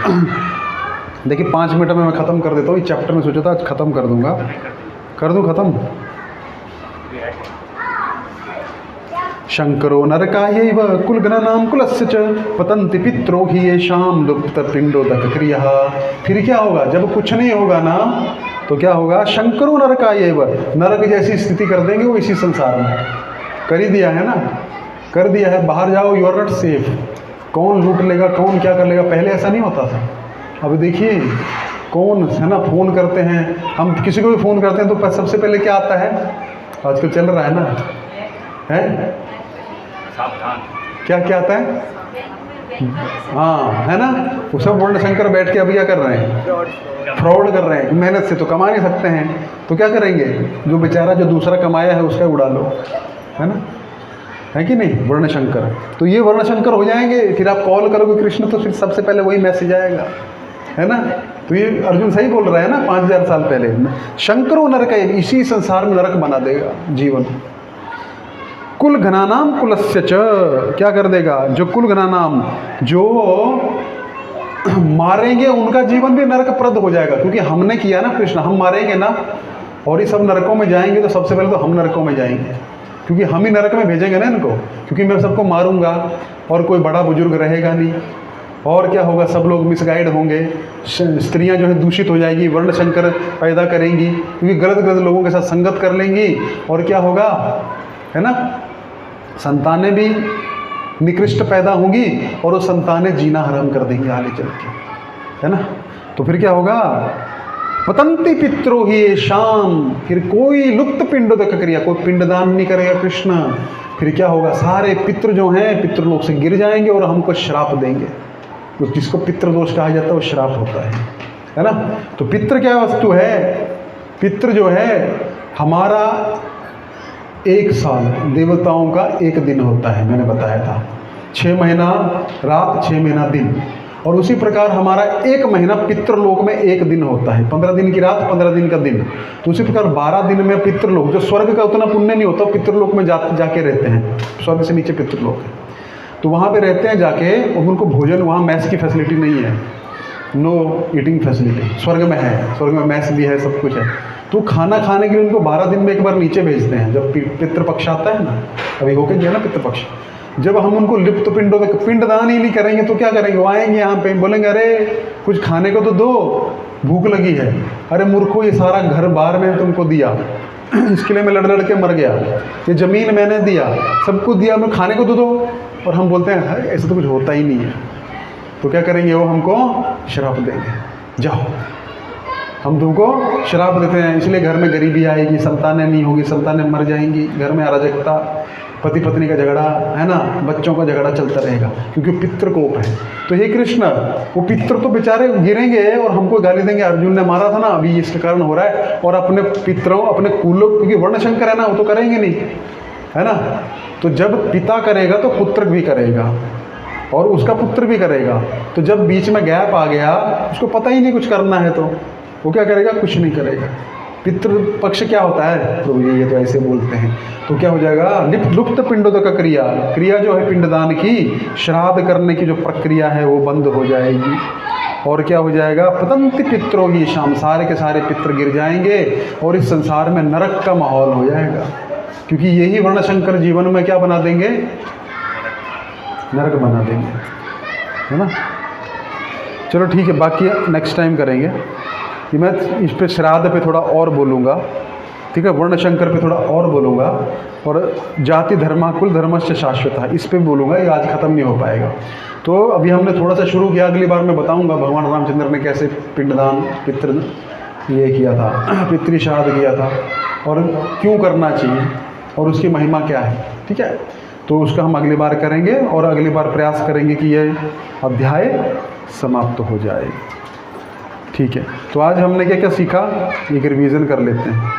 देखिए 5 मिनट में मैं ख़त्म कर देता हूँ, इस चैप्टर में सोचा था आज ख़त्म कर दूंगा, कर दूँ ख़त्म। शंकरो नरकायैव कुलगणनां कुलस्य च पतन्ति पित्रो हि येषां लुप्त पिंडोदक क्रिया। फिर क्या होगा, जब कुछ नहीं होगा ना तो क्या होगा, शंकरो नरकायैव, नरक जैसी स्थिति कर देंगे वो इसी संसार में। कर ही दिया है ना, कर दिया है, बाहर जाओ यू आर नॉट सेफ, कौन लूट लेगा, कौन क्या कर लेगा, पहले ऐसा नहीं होता था। अब देखिए कौन है ना, फ़ोन करते हैं हम, किसी को भी फ़ोन करते हैं तो सबसे पहले क्या आता है, आजकल चल रहा है ना, है क्या क्या आता है, हाँ है ना, वो सब वर्णशंकर बैठ के अभी क्या कर रहे हैं, फ्रॉड कर रहे हैं। मेहनत से तो कमा नहीं सकते हैं, तो क्या करेंगे, जो बेचारा जो दूसरा कमाया है उसका उड़ा लो, है ना, है कि नहीं, वर्णशंकर। तो ये वर्णशंकर हो जाएंगे, फिर आप कॉल करोगे कृष्ण तो फिर सबसे पहले वही मैसेज आएगा, है ना। तो ये अर्जुन सही बोल रहा है ना, 5000 साल पहले शंकरो नरक, इसी संसार में नरक बना देगा जीवन। कुल घनानाम कुलस्य च, क्या कर देगा, जो कुल घनानाम, जो मारेंगे उनका जीवन भी नरकप्रद हो जाएगा। क्योंकि हमने किया ना कृष्ण, हम मारेंगे ना और ये सब नरकों में जाएंगे, तो सबसे पहले तो हम नरकों में जाएंगे, क्योंकि हम ही नरक में भेजेंगे ना इनको। क्योंकि मैं सबको मारूंगा और कोई बड़ा बुजुर्ग रहेगा नहीं, और क्या होगा, सब लोग मिसगाइड होंगे, स्त्रियां जो है दूषित हो जाएगी, वर्णशंकर पैदा करेंगी, क्योंकि गलत गलत लोगों के साथ संगत कर लेंगी, और क्या होगा, है ना, संतानें भी निकृष्ट पैदा होंगी और वो संतानें जीना हराम कर देंगे आगे चल के, है ना। तो फिर क्या होगा, पतंती पित्रो ही ये शाम, फिर कोई लुप्त पिंडोदक क्रिया, कोई पिंडदान नहीं करेगा कृष्ण। फिर क्या होगा, सारे पितृ जो हैं पितृलोक से गिर जाएंगे और हमको श्राप देंगे। तो जिसको पितृदोष कहा जाता है वो श्राप होता है ना। तो पितृ क्या वस्तु है, पितृ जो है हमारा 1 साल देवताओं का 1 दिन होता है, मैंने बताया था। 6 महीना रात 6 महीना दिन, और उसी प्रकार हमारा 1 महीना पितृलोक में 1 दिन होता है। 15 दिन की रात 15 दिन का दिन। तो उसी प्रकार 12 दिन में पितृलोक, जो स्वर्ग का उतना पुण्य नहीं होता, पितृलोक में जाके रहते हैं। स्वर्ग से नीचे पितृलोक है, तो वहाँ पे रहते हैं जाके। और उनको भोजन, वहाँ मैस की फैसिलिटी नहीं है, नो ईटिंग फैसिलिटी। स्वर्ग में है, स्वर्ग में मैस भी है, सब कुछ है। तो खाना खाने के लिए उनको 12 दिन में एक बार नीचे भेजते हैं, जब पितृपक्ष आता है ना। अभी होके गया ना पितृपक्ष, जब हम उनको लिप्त पिंडों तक पिंडदान ही नहीं करेंगे तो क्या करेंगे, वो आएंगे यहाँ पे, बोलेंगे अरे कुछ खाने को तो दो, भूख लगी है। अरे मूर्खों, ये सारा घर बार मैंने तुमको दिया, इसके लिए मैं लड़ लड़ के मर गया, ये ज़मीन मैंने दिया, सबको दिया, मैं खाने को तो दो। और हम बोलते हैं ऐसा तो कुछ होता ही नहीं है। तो क्या करेंगे, वो हमको श्राप देंगे, जाओ हम तुमको श्राप देते हैं, इसलिए घर में गरीबी आएगी, संतानें नहीं होगी, संतानें मर जाएंगी, घर में अराजकता, पति पत्नी का झगड़ा, है ना, बच्चों का झगड़ा चलता रहेगा, क्योंकि पितृकोप है। तो हे कृष्ण, वो पितृ तो बेचारे गिरेंगे और हमको गाली देंगे, अर्जुन ने मारा था ना, अभी इसके कारण हो रहा है। और अपने पितरों, अपने कुलों, क्योंकि वर्णशंकर है ना, वो तो करेंगे नहीं, है ना। तो जब पिता करेगा तो पुत्र भी करेगा, और उसका पुत्र भी करेगा। तो जब बीच में गैप आ गया, उसको पता ही नहीं कुछ करना है, तो वो क्या करेगा, कुछ नहीं करेगा। पितृपक्ष क्या होता है, तो ये तो ऐसे बोलते हैं। तो क्या हो जाएगा, लुप्त पिंडोदक क्रिया, क्रिया जो है पिंडदान की, श्राद्ध करने की जो प्रक्रिया है वो बंद हो जाएगी। और क्या हो जाएगा, पतंति पित्रों ही शाम, सारे के सारे पितृ गिर जाएंगे और इस संसार में नरक का माहौल हो जाएगा। क्योंकि यही वर्णशंकर जीवन में क्या बना देंगे, नरक बना देंगे, है ना। चलो ठीक है, बाकी नेक्स्ट टाइम करेंगे कि मैं इस पे श्राद्ध पे थोड़ा और बोलूँगा, ठीक है, वर्णशंकर पे थोड़ा और बोलूँगा, और जाति धर्मा कुल धर्मस्य शाश्वत, इस पे बोलूँगा, ये आज ख़त्म नहीं हो पाएगा। तो अभी हमने थोड़ा सा शुरू किया, अगली बार मैं बताऊँगा भगवान रामचंद्र ने कैसे पिंडदान पितृ ये किया था, पितृ श्राद्ध किया था, और क्यों करना चाहिए, और उसकी महिमा क्या है, ठीक है। तो उसका हम अगली बार करेंगे, और अगली बार प्रयास करेंगे कि ये अध्याय समाप्त हो जाए, ठीक है। तो आज हमने क्या क्या सीखा, एक रिवीजन कर लेते हैं।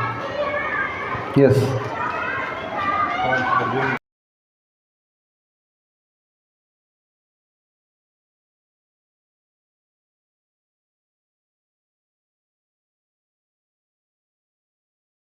यस।